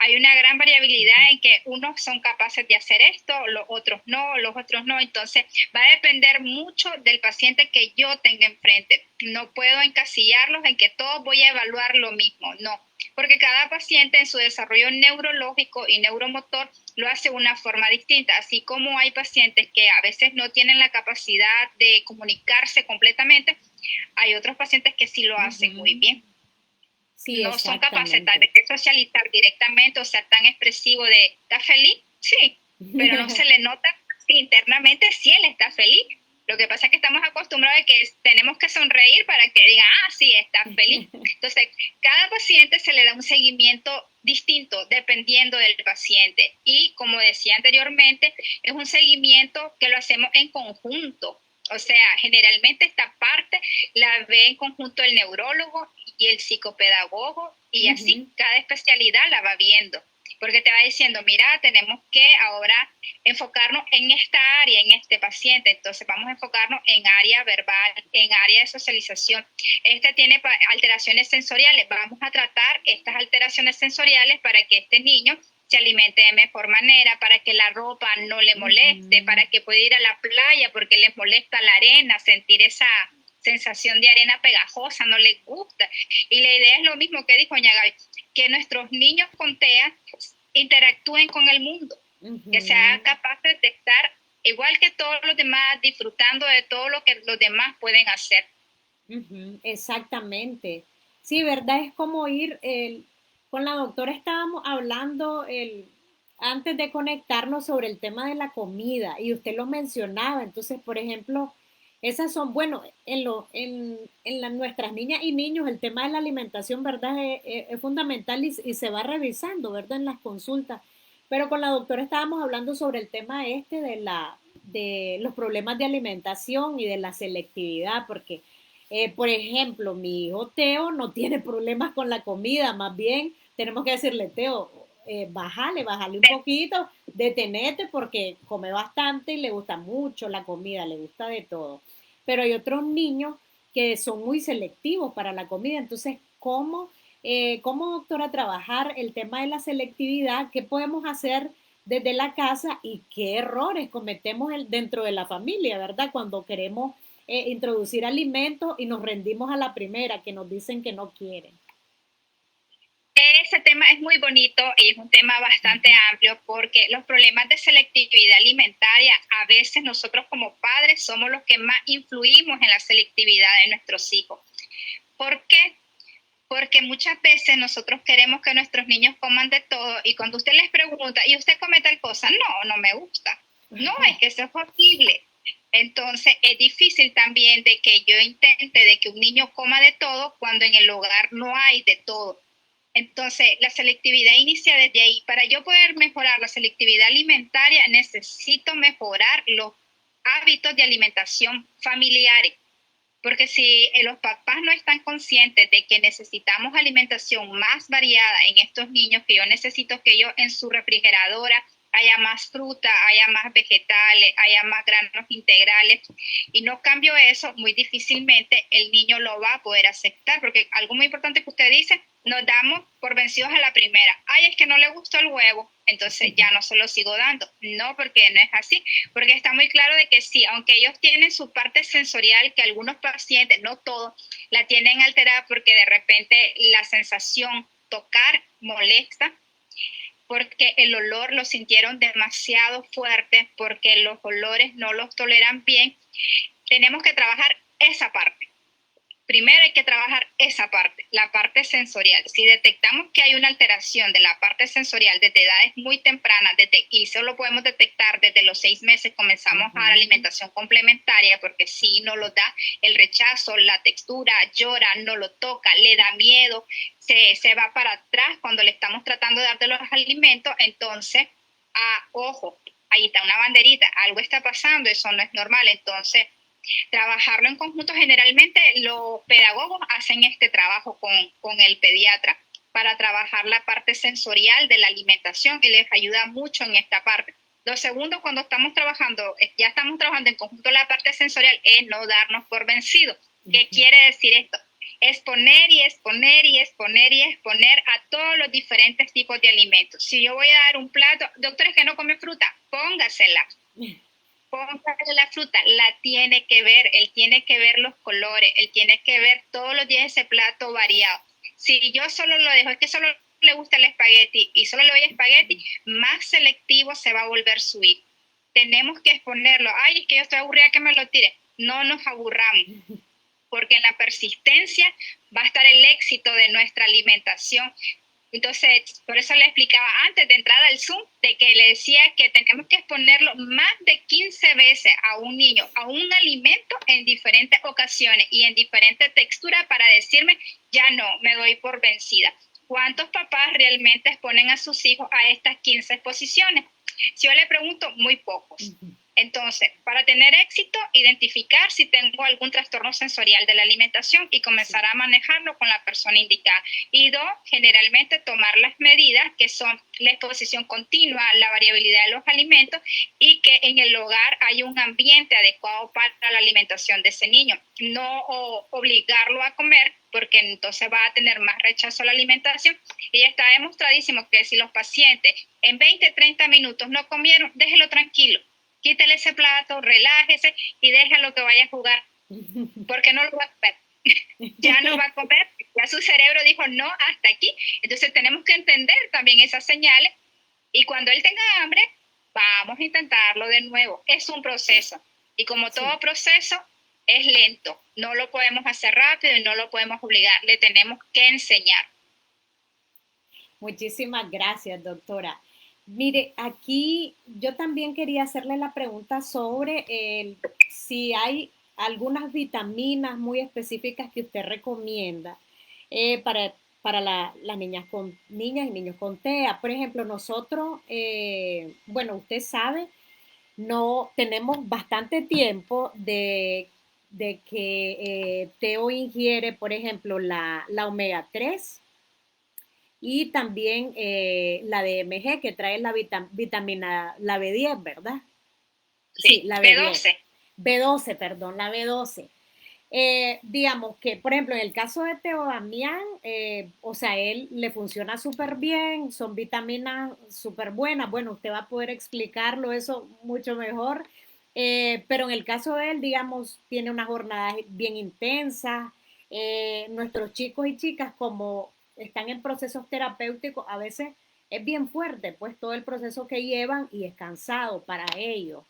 hay una gran variabilidad en que unos son capaces de hacer esto, los otros no, los otros no. Entonces, va a depender mucho del paciente que yo tenga enfrente. No puedo encasillarlos en que todos voy a evaluar lo mismo, no. Porque cada paciente en su desarrollo neurológico y neuromotor lo hace de una forma distinta, así como hay pacientes que a veces no tienen la capacidad de comunicarse completamente, hay otros pacientes que sí lo hacen muy bien. Sí, no son capaces tal vez de socializar directamente o ser tan expresivo de ¿está feliz? Sí, pero no se le nota si internamente si él está feliz. Lo que pasa es que estamos acostumbrados a que tenemos que sonreír para que digan, sí, está feliz. Entonces, cada paciente se le da un seguimiento distinto dependiendo del paciente. Y como decía anteriormente, es un seguimiento que lo hacemos en conjunto. O sea, generalmente esta parte la ve en conjunto el neurólogo y el psicopedagogo y así cada especialidad la va viendo. Porque te va diciendo, mira, tenemos que ahora enfocarnos en esta área, en este paciente. Entonces vamos a enfocarnos en área verbal, en área de socialización. Este tiene alteraciones sensoriales. Vamos a tratar estas alteraciones sensoriales para que este niño se alimente de mejor manera, para que la ropa no le moleste, para que pueda ir a la playa porque les molesta la arena, sentir esa sensación de arena pegajosa, no les gusta. Y la idea es lo mismo que dijo doña Gaby, que nuestros niños con TEA interactúen con el mundo, que sean capaces de estar igual que todos los demás, disfrutando de todo lo que los demás pueden hacer. Ujú, exactamente. Sí, ¿verdad? Es como ir, con la doctora estábamos hablando antes de conectarnos sobre el tema de la comida y usted lo mencionaba. Entonces, por ejemplo, esas son, bueno, nuestras niñas y niños, el tema de la alimentación, ¿verdad? Es fundamental y se va revisando, ¿verdad? En las consultas. Pero con la doctora estábamos hablando sobre el tema este de los problemas de alimentación y de la selectividad, porque por ejemplo, mi hijo Teo no tiene problemas con la comida, más bien tenemos que decirle, Teo, bájale un poquito, detenete porque come bastante y le gusta mucho la comida, le gusta de todo. Pero hay otros niños que son muy selectivos para la comida, entonces, ¿cómo doctora, trabajar el tema de la selectividad? ¿Qué podemos hacer desde la casa y qué errores cometemos dentro de la familia, ¿verdad? Cuando queremos introducir alimentos y nos rendimos a la primera, que nos dicen que no quieren. Ese tema es muy bonito y es un tema bastante amplio porque los problemas de selectividad alimentaria, a veces nosotros como padres somos los que más influimos en la selectividad de nuestros hijos. ¿Por qué? Porque muchas veces nosotros queremos que nuestros niños coman de todo y cuando usted les pregunta, ¿y usted come tal cosa? No, no me gusta. No, es que eso es horrible. Entonces es difícil también de que yo intente de que un niño coma de todo cuando en el hogar no hay de todo. Entonces, la selectividad inicia desde ahí. Para yo poder mejorar la selectividad alimentaria, necesito mejorar los hábitos de alimentación familiares. Porque si los papás no están conscientes de que necesitamos alimentación más variada en estos niños, que yo necesito que ellos en su refrigeradora haya más fruta, haya más vegetales, haya más granos integrales, y no cambio eso, muy difícilmente el niño lo va a poder aceptar, porque algo muy importante que usted dice, nos damos por vencidos a la primera. Ay, es que no le gustó el huevo, entonces ya no se lo sigo dando. No, porque no es así, porque está muy claro de que sí, aunque ellos tienen su parte sensorial, que algunos pacientes, no todos, la tienen alterada porque de repente la sensación tocar molesta, porque el olor lo sintieron demasiado fuerte, porque los olores no los toleran bien, tenemos que trabajar esa parte. Primero hay que trabajar esa parte, la parte sensorial. Si detectamos que hay una alteración de la parte sensorial desde edades muy tempranas, y eso lo podemos detectar desde los 6 meses, comenzamos a dar alimentación complementaria, porque si no lo da el rechazo, la textura, llora, no lo toca, le da miedo, se va para atrás cuando le estamos tratando de dar de los alimentos, entonces, ojo, ahí está una banderita, algo está pasando, eso no es normal, entonces trabajarlo en conjunto. Generalmente los pedagogos hacen este trabajo con el pediatra para trabajar la parte sensorial de la alimentación y les ayuda mucho en esta parte. Lo segundo, cuando estamos trabajando, ya estamos trabajando en conjunto la parte sensorial, es no darnos por vencidos. ¿Qué quiere decir esto? Exponer y exponer y exponer y exponer a todos los diferentes tipos de alimentos. Si yo voy a dar un plato, doctor, es que no come fruta, póngasela. Póngale la fruta, la tiene que ver, él tiene que ver los colores, él tiene que ver todos los días ese plato variado. Si yo solo lo dejo, es que solo le gusta el espagueti y solo le doy espagueti, más selectivo se va a volver su hijo. Tenemos que exponerlo. Ay, es que yo estoy aburrida, que me lo tire. No nos aburramos, porque en la persistencia va a estar el éxito de nuestra alimentación. Entonces, por eso le explicaba antes de entrar al Zoom, de que le decía que tenemos que exponerlo más de 15 veces a un niño, a un alimento en diferentes ocasiones y en diferentes texturas para decirme, ya no, me doy por vencida. ¿Cuántos papás realmente exponen a sus hijos a estas 15 exposiciones? Si yo le pregunto, muy pocos. Entonces, para tener éxito, identificar si tengo algún trastorno sensorial de la alimentación y comenzar a manejarlo con la persona indicada. Y dos, generalmente tomar las medidas que son la exposición continua, la variabilidad de los alimentos y que en el hogar hay un ambiente adecuado para la alimentación de ese niño. No obligarlo a comer, porque entonces va a tener más rechazo a la alimentación. Y está demostradísimo que si los pacientes en 20, 30 minutos no comieron, déjelo tranquilo. Quítale ese plato, relájese y déjalo que vaya a jugar, porque no lo va a comer. Ya no va a comer, ya su cerebro dijo no, hasta aquí. Entonces tenemos que entender también esas señales y cuando él tenga hambre, vamos a intentarlo de nuevo. Es un proceso. Y como Sí. todo proceso, es lento. No lo podemos hacer rápido y no lo podemos obligar. Le tenemos que enseñar. Muchísimas gracias, doctora. Mire, aquí yo también quería hacerle la pregunta sobre si hay algunas vitaminas muy específicas que usted recomienda para las niñas y niños con TEA. Por ejemplo, nosotros, bueno, usted sabe, no tenemos bastante tiempo de que Teo ingiere, por ejemplo, la omega 3 y también la DMG que trae la vitamina, la B10, ¿verdad? Sí, Sí, la B10. B12. B12, perdón, la B12. Digamos que, por ejemplo, en el caso de Teo Damián, o sea, él le funciona súper bien, son vitaminas súper buenas. Bueno, usted va a poder explicarlo eso mucho mejor. Pero en el caso de él, digamos, tiene una jornada bien intensa. Nuestros chicos y chicas, como están en procesos terapéuticos, a veces es bien fuerte, pues todo el proceso que llevan y es cansado para ellos.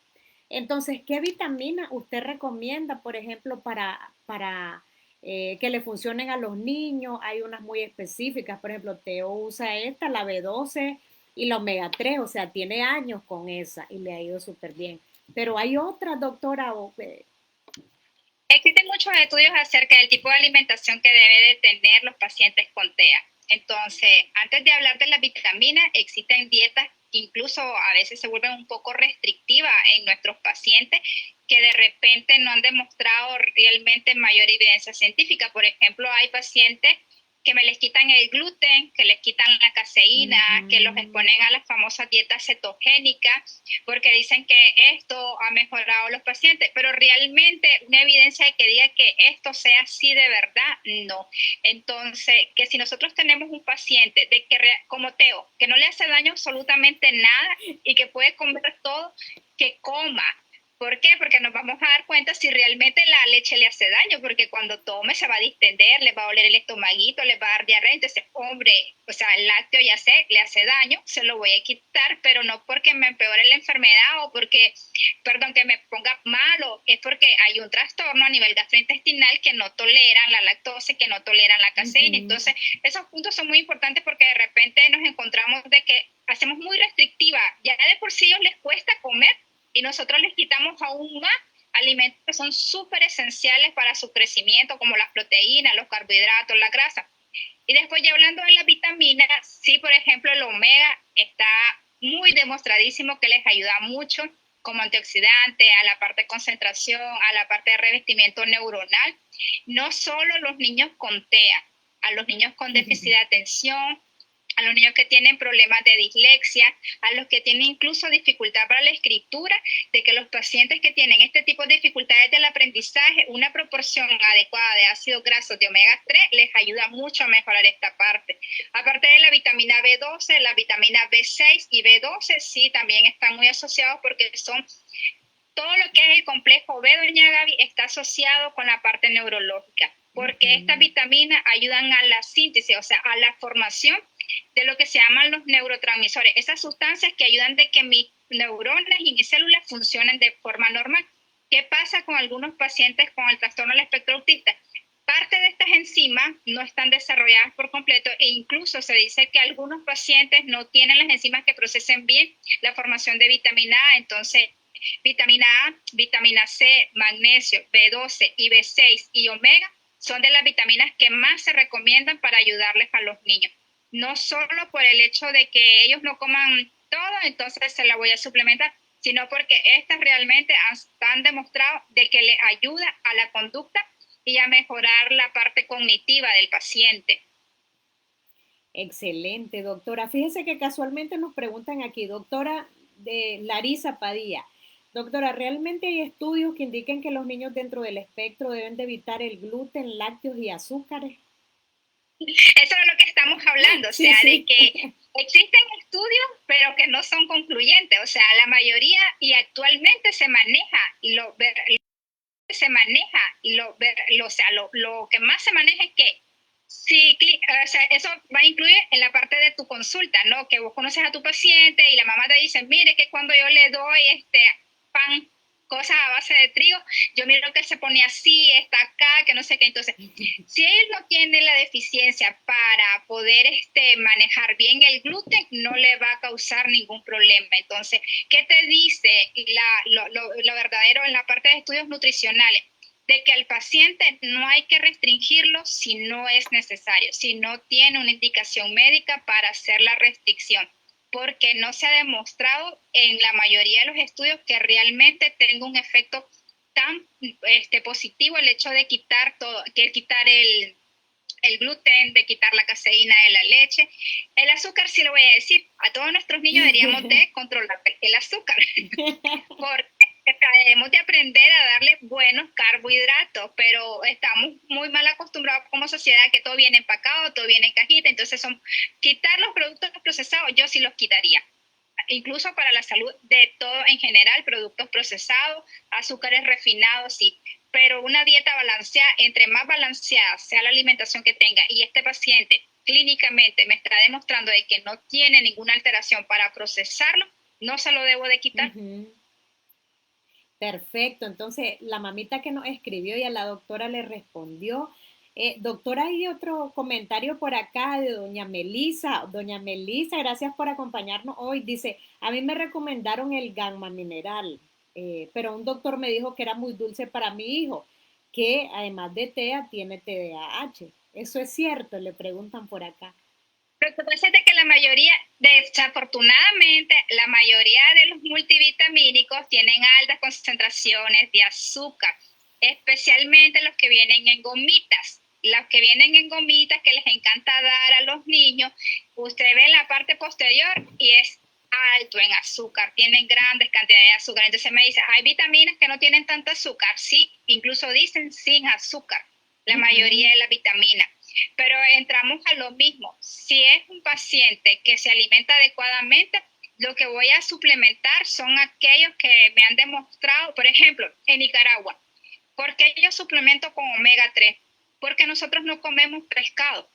Entonces, ¿qué vitamina usted recomienda, por ejemplo, para que le funcionen a los niños? Hay unas muy específicas, por ejemplo, Teo usa esta, la B12 y la omega 3, o sea, tiene años con esa y le ha ido súper bien. Pero hay otras, doctora. Existen muchos estudios acerca del tipo de alimentación que debe de tener los pacientes con TEA. Entonces, antes de hablar de las vitaminas, existen dietas que incluso a veces se vuelven un poco restrictivas en nuestros pacientes que de repente no han demostrado realmente mayor evidencia científica. Por ejemplo, hay pacientes que me les quitan el gluten, que les quitan la caseína, que los exponen a las famosas dietas cetogénicas, porque dicen que esto ha mejorado a los pacientes, pero realmente una evidencia de que diga que esto sea así de verdad, no. Entonces, que si nosotros tenemos un paciente de que como Teo, que no le hace daño absolutamente nada y que puede comer todo, que coma. ¿Por qué? Porque nos vamos a dar cuenta si realmente la leche le hace daño, porque cuando tome se va a distender, le va a oler el estomaguito, le va a dar diarrea. Entonces, hombre, o sea, el lácteo ya sé, le hace daño, se lo voy a quitar, pero no porque me empeore la enfermedad o porque, perdón, que me ponga malo, es porque hay un trastorno a nivel gastrointestinal que no toleran la lactosa, que no toleran la caseína. Entonces, esos puntos son muy importantes porque de repente nos encontramos de que hacemos muy restrictiva, ya de por sí ellos les cuesta comer y nosotros les quitamos aún más alimentos que son súper esenciales para su crecimiento, como las proteínas, los carbohidratos, la grasa. Y después ya hablando de las vitaminas, sí, por ejemplo, el omega está muy demostradísimo que les ayuda mucho como antioxidante, a la parte de concentración, a la parte de revestimiento neuronal. No solo los niños con TEA, a los niños con déficit de atención, a los niños que tienen problemas de dislexia, a los que tienen incluso dificultad para la escritura, de que los pacientes que tienen este tipo de dificultades del aprendizaje, una proporción adecuada de ácidos grasos de omega 3 les ayuda mucho a mejorar esta parte. Aparte de la vitamina B12, la vitamina B6 y B12 sí también están muy asociados porque son todo lo que es el complejo B, doña Gaby, está asociado con la parte neurológica, porque estas vitaminas ayudan a la síntesis, o sea, a la formación de lo que se llaman los neurotransmisores, esas sustancias que ayudan de que mis neuronas y mis células funcionen de forma normal. ¿Qué pasa con algunos pacientes con el trastorno del espectro autista? Parte de estas enzimas no están desarrolladas por completo e incluso se dice que algunos pacientes no tienen las enzimas que procesen bien la formación de vitamina A. Entonces, vitamina A, vitamina C, magnesio, B12 y B6 y omega son de las vitaminas que más se recomiendan para ayudarles a los niños. No solo por el hecho de que ellos no coman todo, entonces se la voy a suplementar, sino porque estas realmente han demostrado de que le ayuda a la conducta y a mejorar la parte cognitiva del paciente. Excelente, doctora. Fíjese que casualmente nos preguntan aquí, doctora de Larisa Padilla. Doctora, ¿realmente hay estudios que indiquen que los niños dentro del espectro deben de evitar el gluten, lácteos y azúcares? Eso es lo que estamos hablando, o Sí, sea, de sí. que existen estudios, pero que no son concluyentes, o sea, la mayoría y actualmente se maneja y o sea, lo que más se maneja es que Sí, o sea, eso va a incluir en la parte de tu consulta, ¿no? Que vos conoces a tu paciente y la mamá te dice, mire que cuando yo le doy pan, cosas a base de trigo, yo miro que se pone así, está acá, que no sé qué. Entonces, si él no tiene la deficiencia para poder manejar bien el gluten, no le va a causar ningún problema. Entonces, ¿qué te dice lo verdadero en la parte de estudios nutricionales? De que al paciente no hay que restringirlo si no es necesario, si no tiene una indicación médica para hacer la restricción, porque no se ha demostrado en la mayoría de los estudios que realmente tenga un efecto tan positivo el hecho de quitar todo, que quitar el gluten, de quitar la caseína de la leche. El azúcar, sí lo voy a decir, a todos nuestros niños deberíamos de controlar el azúcar, porque debemos de aprender a darle buenos carbohidratos, pero estamos muy mal acostumbrados como sociedad que todo viene empacado, todo viene en cajita, entonces quitar los productos procesados, yo sí los quitaría. Incluso para la salud de todo en general, productos procesados, azúcares refinados, sí. Pero una dieta balanceada, entre más balanceada sea la alimentación que tenga y este paciente clínicamente me está demostrando de que no tiene ninguna alteración para procesarlo, no se lo debo de quitar. Perfecto, entonces la mamita que nos escribió y a la doctora le respondió. Doctora, hay otro comentario por acá de doña Melisa. Doña Melisa, gracias por acompañarnos hoy. Dice, a mí me recomendaron el gamma mineral, pero un doctor me dijo que era muy dulce para mi hijo, que además de TEA tiene TDAH. ¿Eso es cierto? Le preguntan por acá. Lo que pasa es que la mayoría, desafortunadamente, la mayoría de los multivitamínicos tienen altas concentraciones de azúcar, especialmente los que vienen en gomitas. Los que vienen en gomitas que les encanta dar a los niños, usted ve en la parte posterior y es alto en azúcar, tienen grandes cantidades de azúcar. Entonces me dice, hay vitaminas que no tienen tanta azúcar, sí, incluso dicen sin azúcar, la mayoría de las vitaminas. Pero entramos a lo mismo. Si es un paciente que se alimenta adecuadamente, lo que voy a suplementar son aquellos que me han demostrado, por ejemplo, en Nicaragua, ¿por qué yo suplemento con omega 3? Porque nosotros no comemos pescado.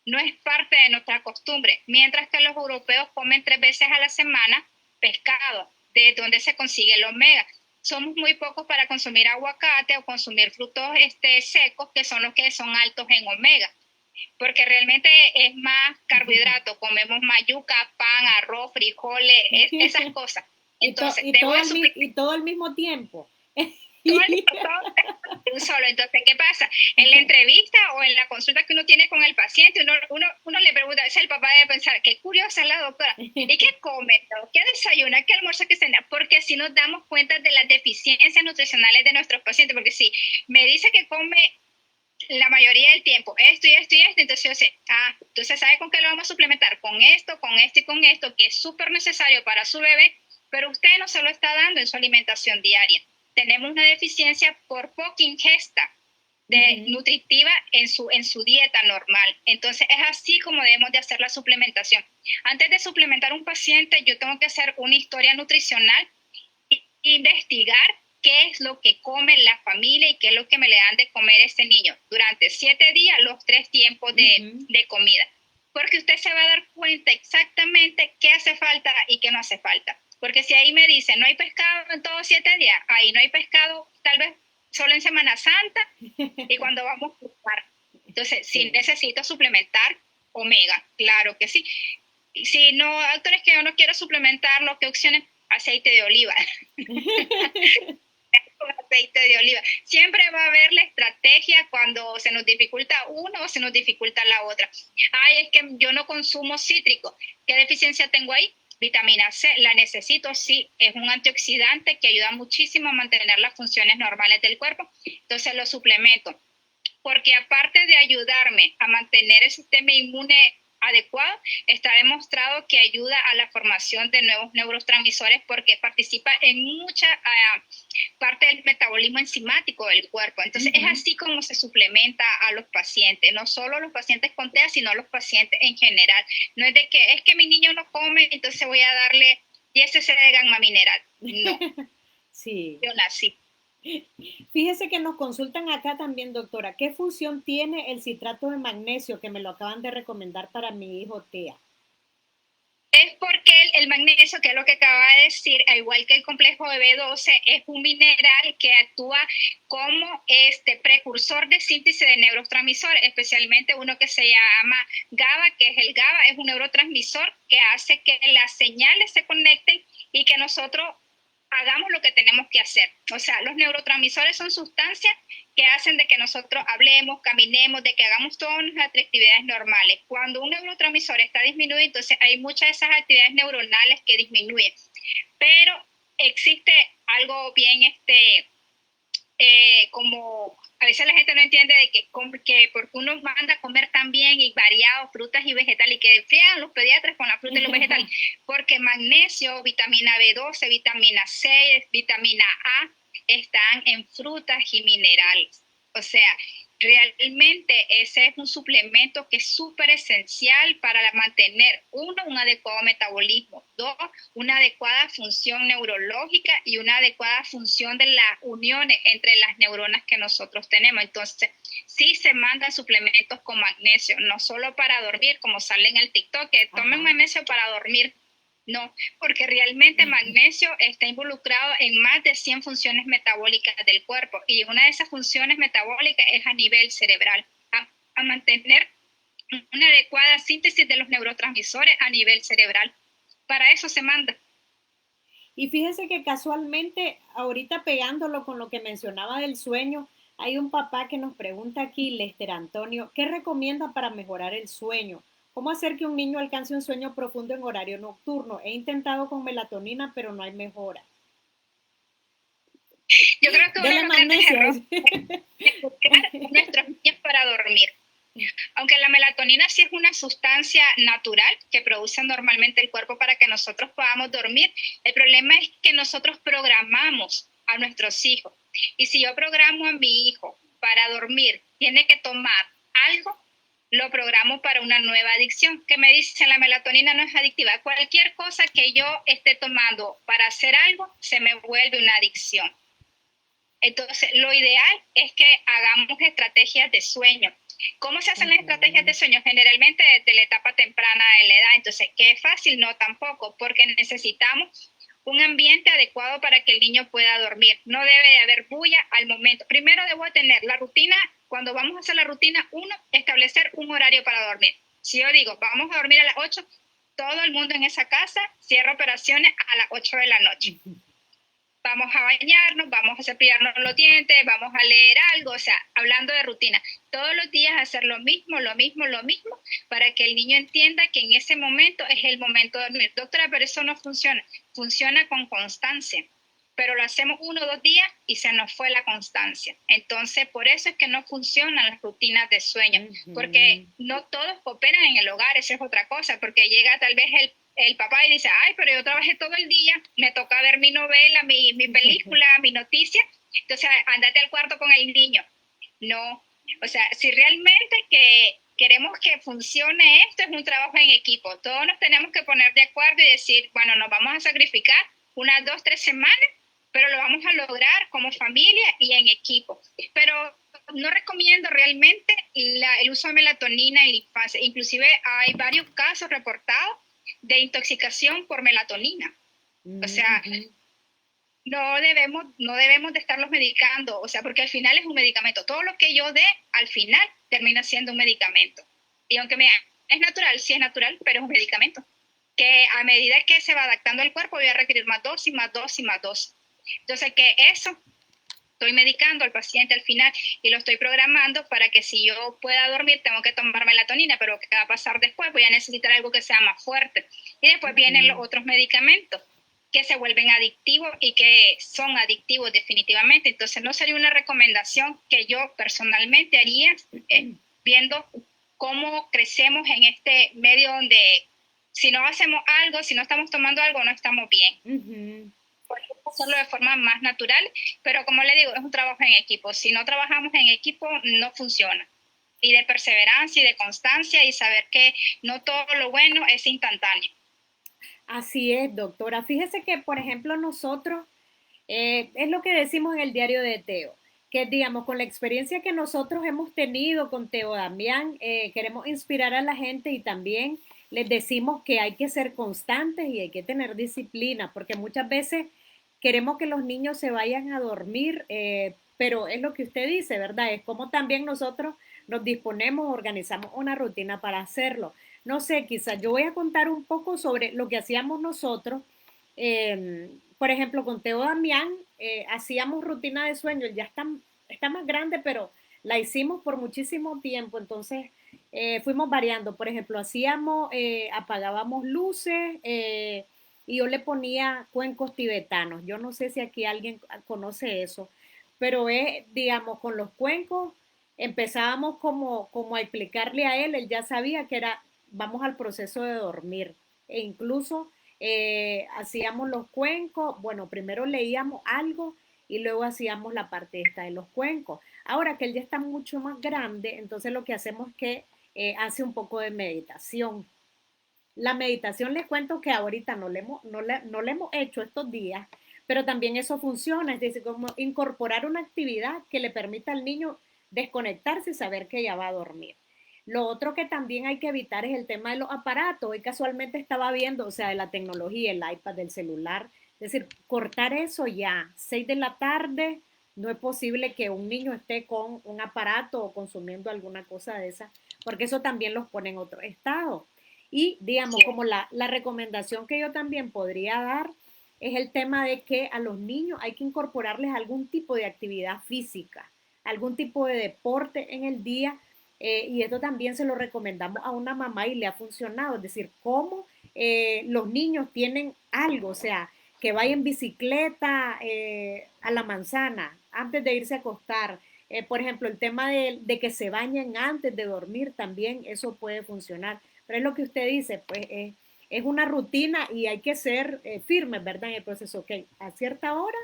No es parte de nuestra costumbre. Mientras que los europeos comen 3 veces a la semana pescado, de donde se consigue el omega. Somos muy pocos para consumir aguacate o consumir frutos secos, que son los que son altos en omega, porque realmente es más carbohidrato, comemos más yuca, pan, arroz, frijoles, esas cosas. Entonces, y todo al mismo tiempo. un solo. Entonces, ¿qué pasa? En la entrevista o en la consulta que uno tiene con el paciente, uno le pregunta, el papá debe pensar, qué curiosa es la doctora, ¿y qué come? ¿Qué desayuna? ¿Qué almuerza? ¿Qué cena? Porque si nos damos cuenta de las deficiencias nutricionales de nuestros pacientes, porque si me dice que come la mayoría del tiempo esto y esto y esto, entonces yo sé, entonces ¿sabe con qué lo vamos a suplementar? Con esto y con esto, que es súper necesario para su bebé, pero usted no se lo está dando en su alimentación diaria. Tenemos una deficiencia por poca ingesta nutritiva en su dieta normal. Entonces es así como debemos de hacer la suplementación. Antes de suplementar un paciente, yo tengo que hacer una historia nutricional, investigar qué es lo que come la familia y qué es lo que me le dan de comer a este niño durante 7 días, los 3 tiempos de comida. Porque usted se va a dar cuenta exactamente qué hace falta y qué no hace falta. Porque si ahí me dice, no hay pescado en todos 7 días, ahí no hay pescado tal vez solo en Semana Santa y cuando vamos a buscar. Entonces, si necesito suplementar omega, claro que sí. Si no, doctores, que yo no quiero suplementarlo, ¿qué opciones? Aceite de oliva. Aceite de oliva. Siempre va a haber la estrategia cuando se nos dificulta uno o se nos dificulta la otra. Ay, es que yo no consumo cítrico. ¿Qué deficiencia tengo ahí? Vitamina C, la necesito, sí, es un antioxidante que ayuda muchísimo a mantener las funciones normales del cuerpo, entonces lo suplemento, porque aparte de ayudarme a mantener el sistema inmune adecuado, está demostrado que ayuda a la formación de nuevos neurotransmisores porque participa en mucha parte del metabolismo enzimático del cuerpo. Entonces, es así como se suplementa a los pacientes, no solo los pacientes con TEA, sino los pacientes en general. No es de que es que mi niño no come, entonces voy a darle 10 cc de gamma mineral. No, Sí. yo nací. Fíjese que nos consultan acá también, doctora, ¿qué función tiene el citrato de magnesio que me lo acaban de recomendar para mi hijo Tea? Es porque el magnesio, que es lo que acaba de decir, al igual que el complejo de B12, es un mineral que actúa como precursor de síntesis de neurotransmisores, especialmente uno que se llama GABA, que es el GABA, es un neurotransmisor que hace que las señales se conecten y que nosotros hagamos lo que tenemos que hacer. O sea, los neurotransmisores son sustancias que hacen de que nosotros hablemos, caminemos, de que hagamos todas nuestras actividades normales. Cuando un neurotransmisor está disminuido, entonces hay muchas de esas actividades neuronales que disminuyen. Pero existe algo bien como a veces la gente no entiende de que porque uno manda a comer tan bien y variado frutas y vegetales y que frían los pediatras con la fruta y los vegetales, porque magnesio, vitamina B12, vitamina C, vitamina A están en frutas y minerales. O sea, realmente ese es un suplemento que es súper esencial para mantener, uno, un adecuado metabolismo, dos, una adecuada función neurológica y una adecuada función de las uniones entre las neuronas que nosotros tenemos. Entonces, sí se mandan suplementos con magnesio, no solo para dormir, como sale en el TikTok, que tomen magnesio para dormir. No, porque realmente magnesio está involucrado en más de 100 funciones metabólicas del cuerpo y una de esas funciones metabólicas es a nivel cerebral, a mantener una adecuada síntesis de los neurotransmisores a nivel cerebral. Para eso se manda. Y fíjese que casualmente, ahorita pegándolo con lo que mencionaba del sueño, hay un papá que nos pregunta aquí, Lester Antonio, ¿qué recomienda para mejorar el sueño? ¿Cómo hacer que un niño alcance un sueño profundo en horario nocturno? He intentado con melatonina, pero no hay mejora. Yo creo que uno de Dele los grandes magnesio. errores es educar a nuestros niños para dormir. Aunque la melatonina sí es una sustancia natural que produce normalmente el cuerpo para que nosotros podamos dormir, el problema es que nosotros programamos a nuestros hijos. Y si yo programo a mi hijo para dormir, tiene que tomar algo, lo programo para una nueva adicción. Que me dicen, la melatonina no es adictiva. Cualquier cosa que yo esté tomando para hacer algo, se me vuelve una adicción. Entonces, lo ideal es que hagamos estrategias de sueño. ¿Cómo se hacen las estrategias de sueño? Generalmente desde la etapa temprana de la edad. Entonces, ¿qué es fácil? No tampoco, porque necesitamos un ambiente adecuado para que el niño pueda dormir. No debe de haber bulla al momento. Primero debo tener la rutina, cuando vamos a hacer la rutina, uno, establecer un horario para dormir. Si yo digo, vamos a dormir a las 8, todo el mundo en esa casa cierra operaciones a las 8 de la noche. Vamos a bañarnos, vamos a cepillarnos los dientes, vamos a leer algo, o sea, hablando de rutina, todos los días hacer lo mismo, para que el niño entienda que en ese momento es el momento de dormir. Doctora, pero eso no funciona, funciona con constancia, pero lo hacemos 1 o 2 días y se nos fue la constancia. Entonces, por eso es que no funcionan las rutinas de sueño, porque no todos cooperan en el hogar, esa es otra cosa, porque llega tal vez el papá y dice, ay, pero yo trabajé todo el día, me toca ver mi novela, mi película, mi noticia, entonces andate al cuarto con el niño. No, o sea, si realmente que queremos que funcione esto, es un trabajo en equipo. Todos nos tenemos que poner de acuerdo y decir, bueno, nos vamos a sacrificar unas 2, 3 semanas, pero lo vamos a lograr como familia y en equipo. Pero no recomiendo realmente el uso de melatonina en la infancia. Inclusive hay varios casos reportados de intoxicación por melatonina. O sea, no debemos de estarlos medicando, o sea, porque al final es un medicamento. Todo lo que yo dé, al final, termina siendo un medicamento. Y aunque es natural, sí es natural, pero es un medicamento. Que a medida que se va adaptando el cuerpo, voy a requerir más dosis, más dosis, más dosis. Entonces, que eso estoy medicando al paciente al final y lo estoy programando para que si yo pueda dormir tengo que tomar melatonina, pero ¿qué va a pasar después? Voy a necesitar algo que sea más fuerte. Y después vienen los otros medicamentos que se vuelven adictivos y que son adictivos definitivamente. Entonces no sería una recomendación que yo personalmente haría viendo cómo crecemos en este medio donde si no hacemos algo, si no estamos tomando algo, no estamos bien. Podemos hacerlo de forma más natural, pero como le digo, es un trabajo en equipo. Si no trabajamos en equipo, no funciona. Y de perseverancia y de constancia y saber que no todo lo bueno es instantáneo. Así es, doctora. Fíjese que, por ejemplo, nosotros Es lo que decimos en el diario de Teo, que digamos, con la experiencia que nosotros hemos tenido con Teo Damián, queremos inspirar a la gente y también les decimos que hay que ser constantes y hay que tener disciplina, porque muchas veces queremos que los niños se vayan a dormir, pero es lo que usted dice, ¿verdad? Es como también nosotros nos disponemos, organizamos una rutina para hacerlo. No sé, quizás yo voy a contar un poco sobre lo que hacíamos nosotros. Por ejemplo, con Teo Damián hacíamos rutina de sueño, él ya está más grande, pero la hicimos por muchísimo tiempo, entonces fuimos variando. Por ejemplo, apagábamos luces y yo le ponía cuencos tibetanos. Yo no sé si aquí alguien conoce eso, pero digamos, con los cuencos empezábamos como a explicarle a él ya sabía que era, vamos al proceso de dormir. E incluso hacíamos los cuencos, bueno, primero leíamos algo y luego hacíamos la parte esta de los cuencos. Ahora que él ya está mucho más grande, entonces lo que hacemos es que hace un poco de meditación. La meditación les cuento que ahorita no le hemos hecho estos días, pero también eso funciona, es decir, como incorporar una actividad que le permita al niño desconectarse y saber que ya va a dormir. Lo otro que también hay que evitar es el tema de los aparatos. Hoy casualmente estaba viendo, o sea, de la tecnología, el iPad, del celular. Es decir, cortar eso ya. 6 de la tarde, no es posible que un niño esté con un aparato o consumiendo alguna cosa de esa, porque eso también los pone en otro estado. Y digamos, Sí. como la recomendación que yo también podría dar es el tema de que a los niños hay que incorporarles algún tipo de actividad física, algún tipo de deporte en el día, y esto también se lo recomendamos a una mamá y le ha funcionado, es decir, cómo los niños tienen algo, o sea, que vayan en bicicleta a la manzana antes de irse a acostar. Por ejemplo, el tema de que se bañen antes de dormir también, eso puede funcionar. Pero es lo que usted dice, pues es una rutina y hay que ser firmes, ¿verdad? En el proceso, ok, a cierta hora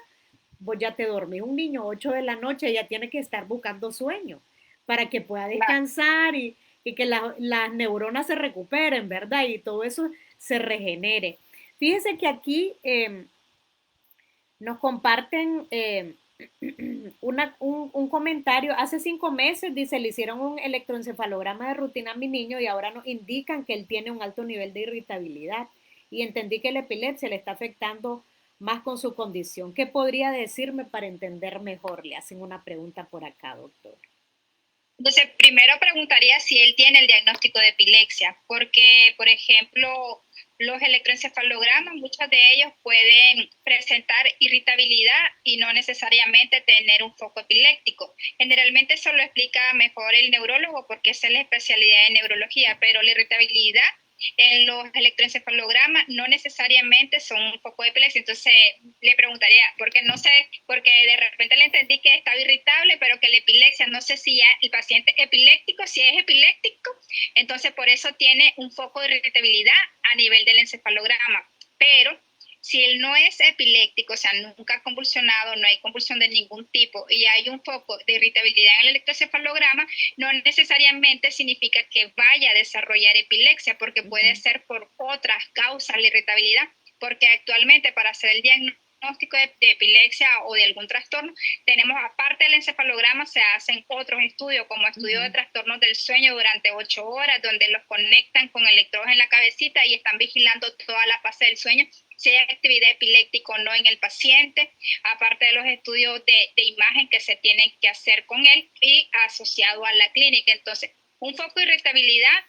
vos ya te dormís. Un niño 8 de la noche ya tiene que estar buscando sueño para que pueda descansar y que las neuronas se recuperen, ¿verdad? Y todo eso se regenere. Fíjese que aquí nos comparten un comentario. Hace 5 meses, dice, le hicieron un electroencefalograma de rutina a mi niño y ahora nos indican que él tiene un alto nivel de irritabilidad. Y entendí que la epilepsia le está afectando más con su condición. ¿Qué podría decirme para entender mejor? Le hacen una pregunta por acá, doctor. Entonces, primero preguntaría si él tiene el diagnóstico de epilepsia, porque, por ejemplo, los electroencefalogramas, muchos de ellos pueden presentar irritabilidad y no necesariamente tener un foco epiléptico. Generalmente eso lo explica mejor el neurólogo porque esa es la especialidad de neurología, pero la irritabilidad en los electroencefalogramas no necesariamente son un foco de epilepsia. Entonces le preguntaría, porque no sé, porque de repente le entendí que estaba irritable, pero que la epilepsia, no sé si ya el paciente es epiléptico, si es epiléptico, entonces por eso tiene un foco de irritabilidad a nivel del encefalograma. Pero si él no es epiléptico, o sea, nunca ha convulsionado, no hay convulsión de ningún tipo y hay un foco de irritabilidad en el electroencefalograma, no necesariamente significa que vaya a desarrollar epilepsia, porque puede ser por otras causas la irritabilidad, porque actualmente para hacer el diagnóstico de epilepsia o de algún trastorno, tenemos aparte del encefalograma, se hacen otros estudios, como estudios de trastornos del sueño durante 8 horas, donde los conectan con electrodos en la cabecita y están vigilando toda la fase del sueño, si hay actividad epiléptica o no en el paciente, aparte de los estudios de imagen que se tienen que hacer con él y asociado a la clínica. Entonces, un foco de irritabilidad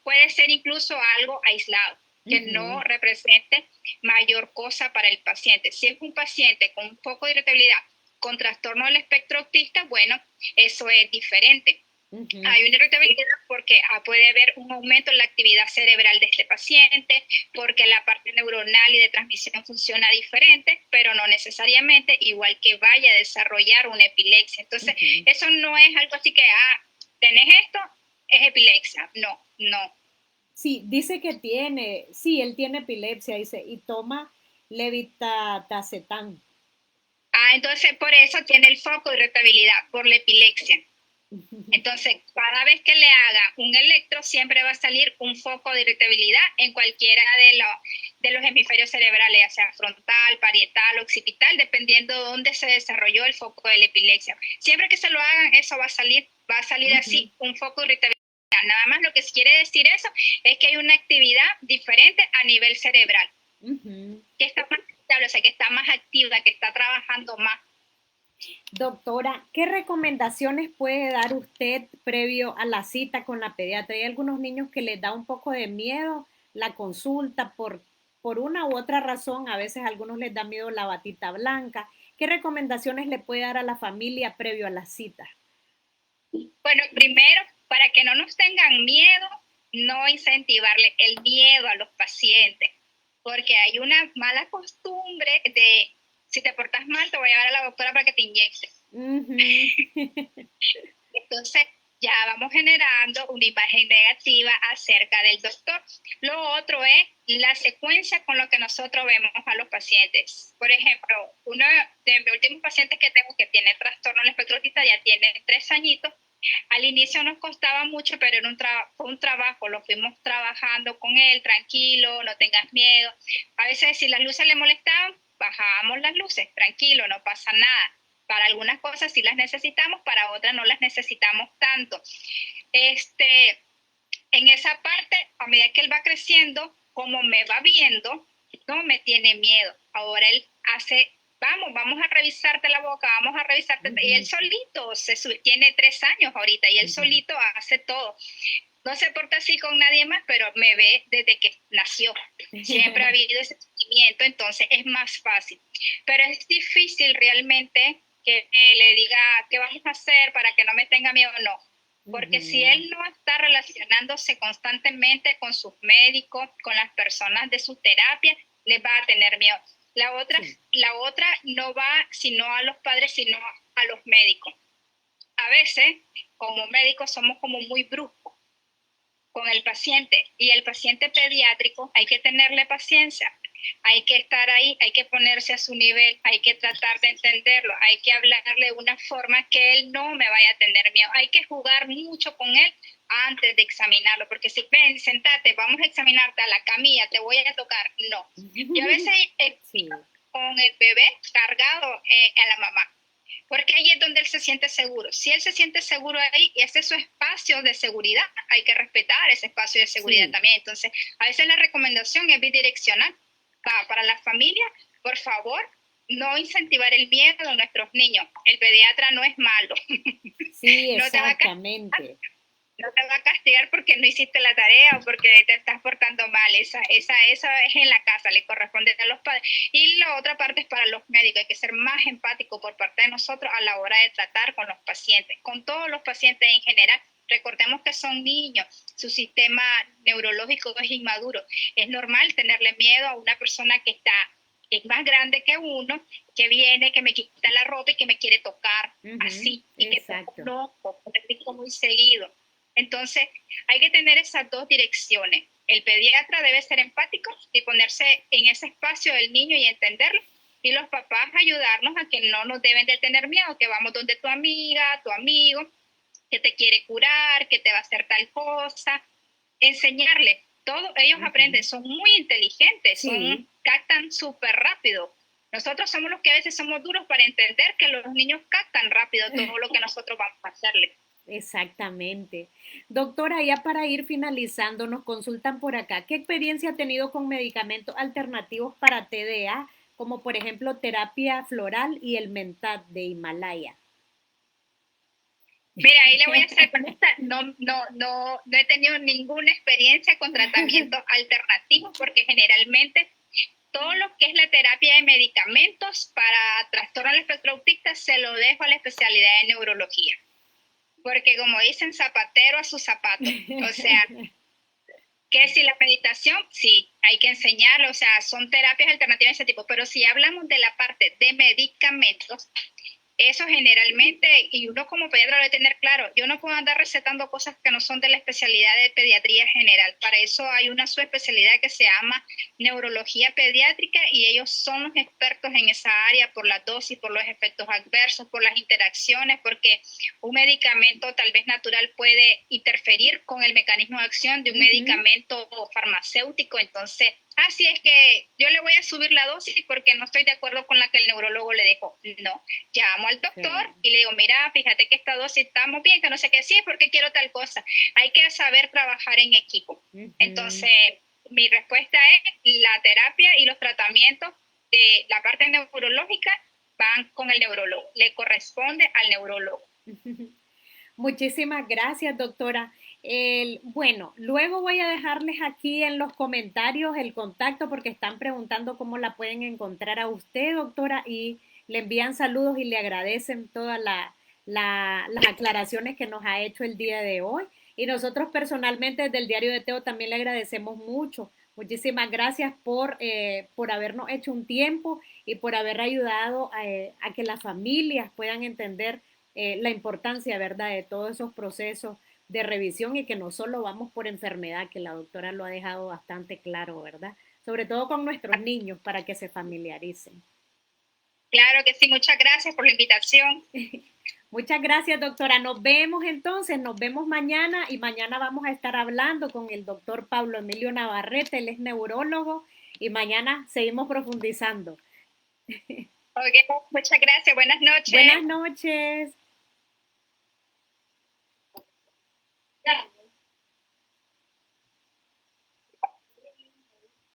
puede ser incluso algo aislado, que no represente mayor cosa para el paciente. Si es un paciente con un foco de irritabilidad con trastorno del espectro autista, bueno, eso es diferente. Hay una irritabilidad porque puede haber un aumento en la actividad cerebral de este paciente, porque la parte neuronal y de transmisión funciona diferente, pero no necesariamente igual que vaya a desarrollar una epilepsia. Entonces, eso no es algo así que, tenés esto, es epilepsia. No, no. Sí, dice que sí, él tiene epilepsia, dice, y toma levitatacetán. Entonces por eso tiene el foco de irritabilidad, por la epilepsia. Entonces, cada vez que le haga un electro, siempre va a salir un foco de irritabilidad en cualquiera de los hemisferios cerebrales, ya sea frontal, parietal, occipital, dependiendo de dónde se desarrolló el foco de la epilepsia. Siempre que se lo hagan, eso va a salir así, un foco de irritabilidad. Nada más lo que quiere decir eso es que hay una actividad diferente a nivel cerebral, que está más estable, o sea, que está más activa, que está trabajando más. Doctora, ¿qué recomendaciones puede dar usted previo a la cita con la pediatra? Hay algunos niños que les da un poco de miedo la consulta por una u otra razón. A veces a algunos les da miedo la batita blanca. ¿Qué recomendaciones le puede dar a la familia previo a la cita? Bueno, primero, para que no nos tengan miedo, no incentivarle el miedo a los pacientes, porque hay una mala costumbre de, si te portas mal, te voy a llevar a la doctora para que te inyecte. Entonces, ya vamos generando una imagen negativa acerca del doctor. Lo otro es la secuencia con lo que nosotros vemos a los pacientes. Por ejemplo, uno de mis últimos pacientes que tengo que tiene trastorno del espectro autista ya tiene 3 añitos. Al inicio nos costaba mucho, pero era fue un trabajo, lo fuimos trabajando con él, tranquilo, no tengas miedo. A veces si las luces le molestaban, bajábamos las luces, tranquilo, no pasa nada. Para algunas cosas sí las necesitamos, para otras no las necesitamos tanto. En esa parte, a medida que él va creciendo, como me va viendo, no me tiene miedo. Ahora él hace, vamos a revisarte la boca, vamos a revisarte. Y él solito, tiene 3 años ahorita, y él solito hace todo. No se porta así con nadie más, pero me ve desde que nació. Siempre ha habido ese sentimiento, entonces es más fácil. Pero es difícil realmente que le diga qué vamos a hacer para que no me tenga miedo, no. Porque si él no está relacionándose constantemente con sus médicos, con las personas de su terapia, les va a tener miedo. La otra no va sino a los padres, sino a los médicos. A veces, como médicos, somos como muy bruscos con el paciente, y el paciente pediátrico hay que tenerle paciencia, hay que estar ahí, hay que ponerse a su nivel, hay que tratar de entenderlo, hay que hablarle de una forma que él no me vaya a tener miedo, hay que jugar mucho con él antes de examinarlo, porque si ven, sentate, vamos a examinarte a la camilla, te voy a tocar, no. Y a veces con el bebé cargado a la mamá, porque ahí es donde él se siente seguro. Si él se siente seguro ahí, y ese es su espacio de seguridad, hay que respetar ese espacio de seguridad también. Entonces, a veces la recomendación es bidireccional. Para la familia, por favor, no incentivar el miedo de nuestros niños. El pediatra no es malo. Sí, exactamente. No te va a castigar porque no hiciste la tarea o porque te estás portando mal. Esa es en la casa, le corresponde a los padres. Y la otra parte es para los médicos. Hay que ser más empático por parte de nosotros a la hora de tratar con los pacientes, con todos los pacientes en general. Recordemos que son niños, su sistema neurológico es inmaduro. Es normal tenerle miedo a una persona que es más grande que uno, que viene, que me quita la ropa y que me quiere tocar así. Y que no, muy seguido. Entonces, hay que tener esas dos direcciones. El pediatra debe ser empático y ponerse en ese espacio del niño y entenderlo. Y los papás ayudarnos a que no nos deben de tener miedo, que vamos donde tu amiga, tu amigo, que te quiere curar, que te va a hacer tal cosa. Enseñarles. Todo, ellos aprenden, son muy inteligentes, captan súper rápido. Nosotros somos los que a veces somos duros para entender que los niños captan rápido todo lo que nosotros vamos a hacerles. Exactamente. Doctora, ya para ir finalizando, nos consultan por acá, ¿qué experiencia ha tenido con medicamentos alternativos para TDA, como por ejemplo terapia floral y el mentat de Himalaya? Mira, ahí le voy a hacer con esta, no he tenido ninguna experiencia con tratamientos alternativos, porque generalmente todo lo que es la terapia de medicamentos para trastorno del espectro autista se lo dejo a la especialidad de neurología. Porque como dicen, zapatero a su zapato. O sea, que si la meditación, sí, hay que enseñarlo, o sea, son terapias alternativas de ese tipo. Pero si hablamos de la parte de medicamentos, Eso generalmente, y uno como pediatra debe tener claro, yo no puedo andar recetando cosas que no son de la especialidad de pediatría general. Para eso hay una subespecialidad que se llama neurología pediátrica y ellos son los expertos en esa área por la dosis, por los efectos adversos, por las interacciones, porque un medicamento tal vez natural puede interferir con el mecanismo de acción de un medicamento farmacéutico. Entonces, así es que yo le voy a subir la dosis porque no estoy de acuerdo con la que el neurólogo le dejó. No, llamo al doctor y le digo, mira, fíjate que esta dosis estamos bien, que no sé qué, sí, es porque quiero tal cosa. Hay que saber trabajar en equipo. Entonces, mi respuesta es la terapia y los tratamientos de la parte neurológica van con el neurólogo, le corresponde al neurólogo. Muchísimas gracias, doctora. Bueno, luego voy a dejarles aquí en los comentarios el contacto porque están preguntando cómo la pueden encontrar a usted, doctora, y le envían saludos y le agradecen todas las aclaraciones que nos ha hecho el día de hoy. Y nosotros personalmente desde el Diario de Teo también le agradecemos mucho. Muchísimas gracias por habernos hecho un tiempo y por haber ayudado a que las familias puedan entender la importancia, ¿verdad?, de todos esos procesos de revisión y que no solo vamos por enfermedad, que la doctora lo ha dejado bastante claro, ¿verdad? Sobre todo con nuestros niños para que se familiaricen. Claro que sí, muchas gracias por la invitación. Muchas gracias, doctora. Nos vemos entonces, nos vemos mañana y mañana vamos a estar hablando con el doctor Pablo Emilio Navarrete, él es neurólogo y mañana seguimos profundizando. Okay, muchas gracias, buenas noches. Buenas noches. Ya.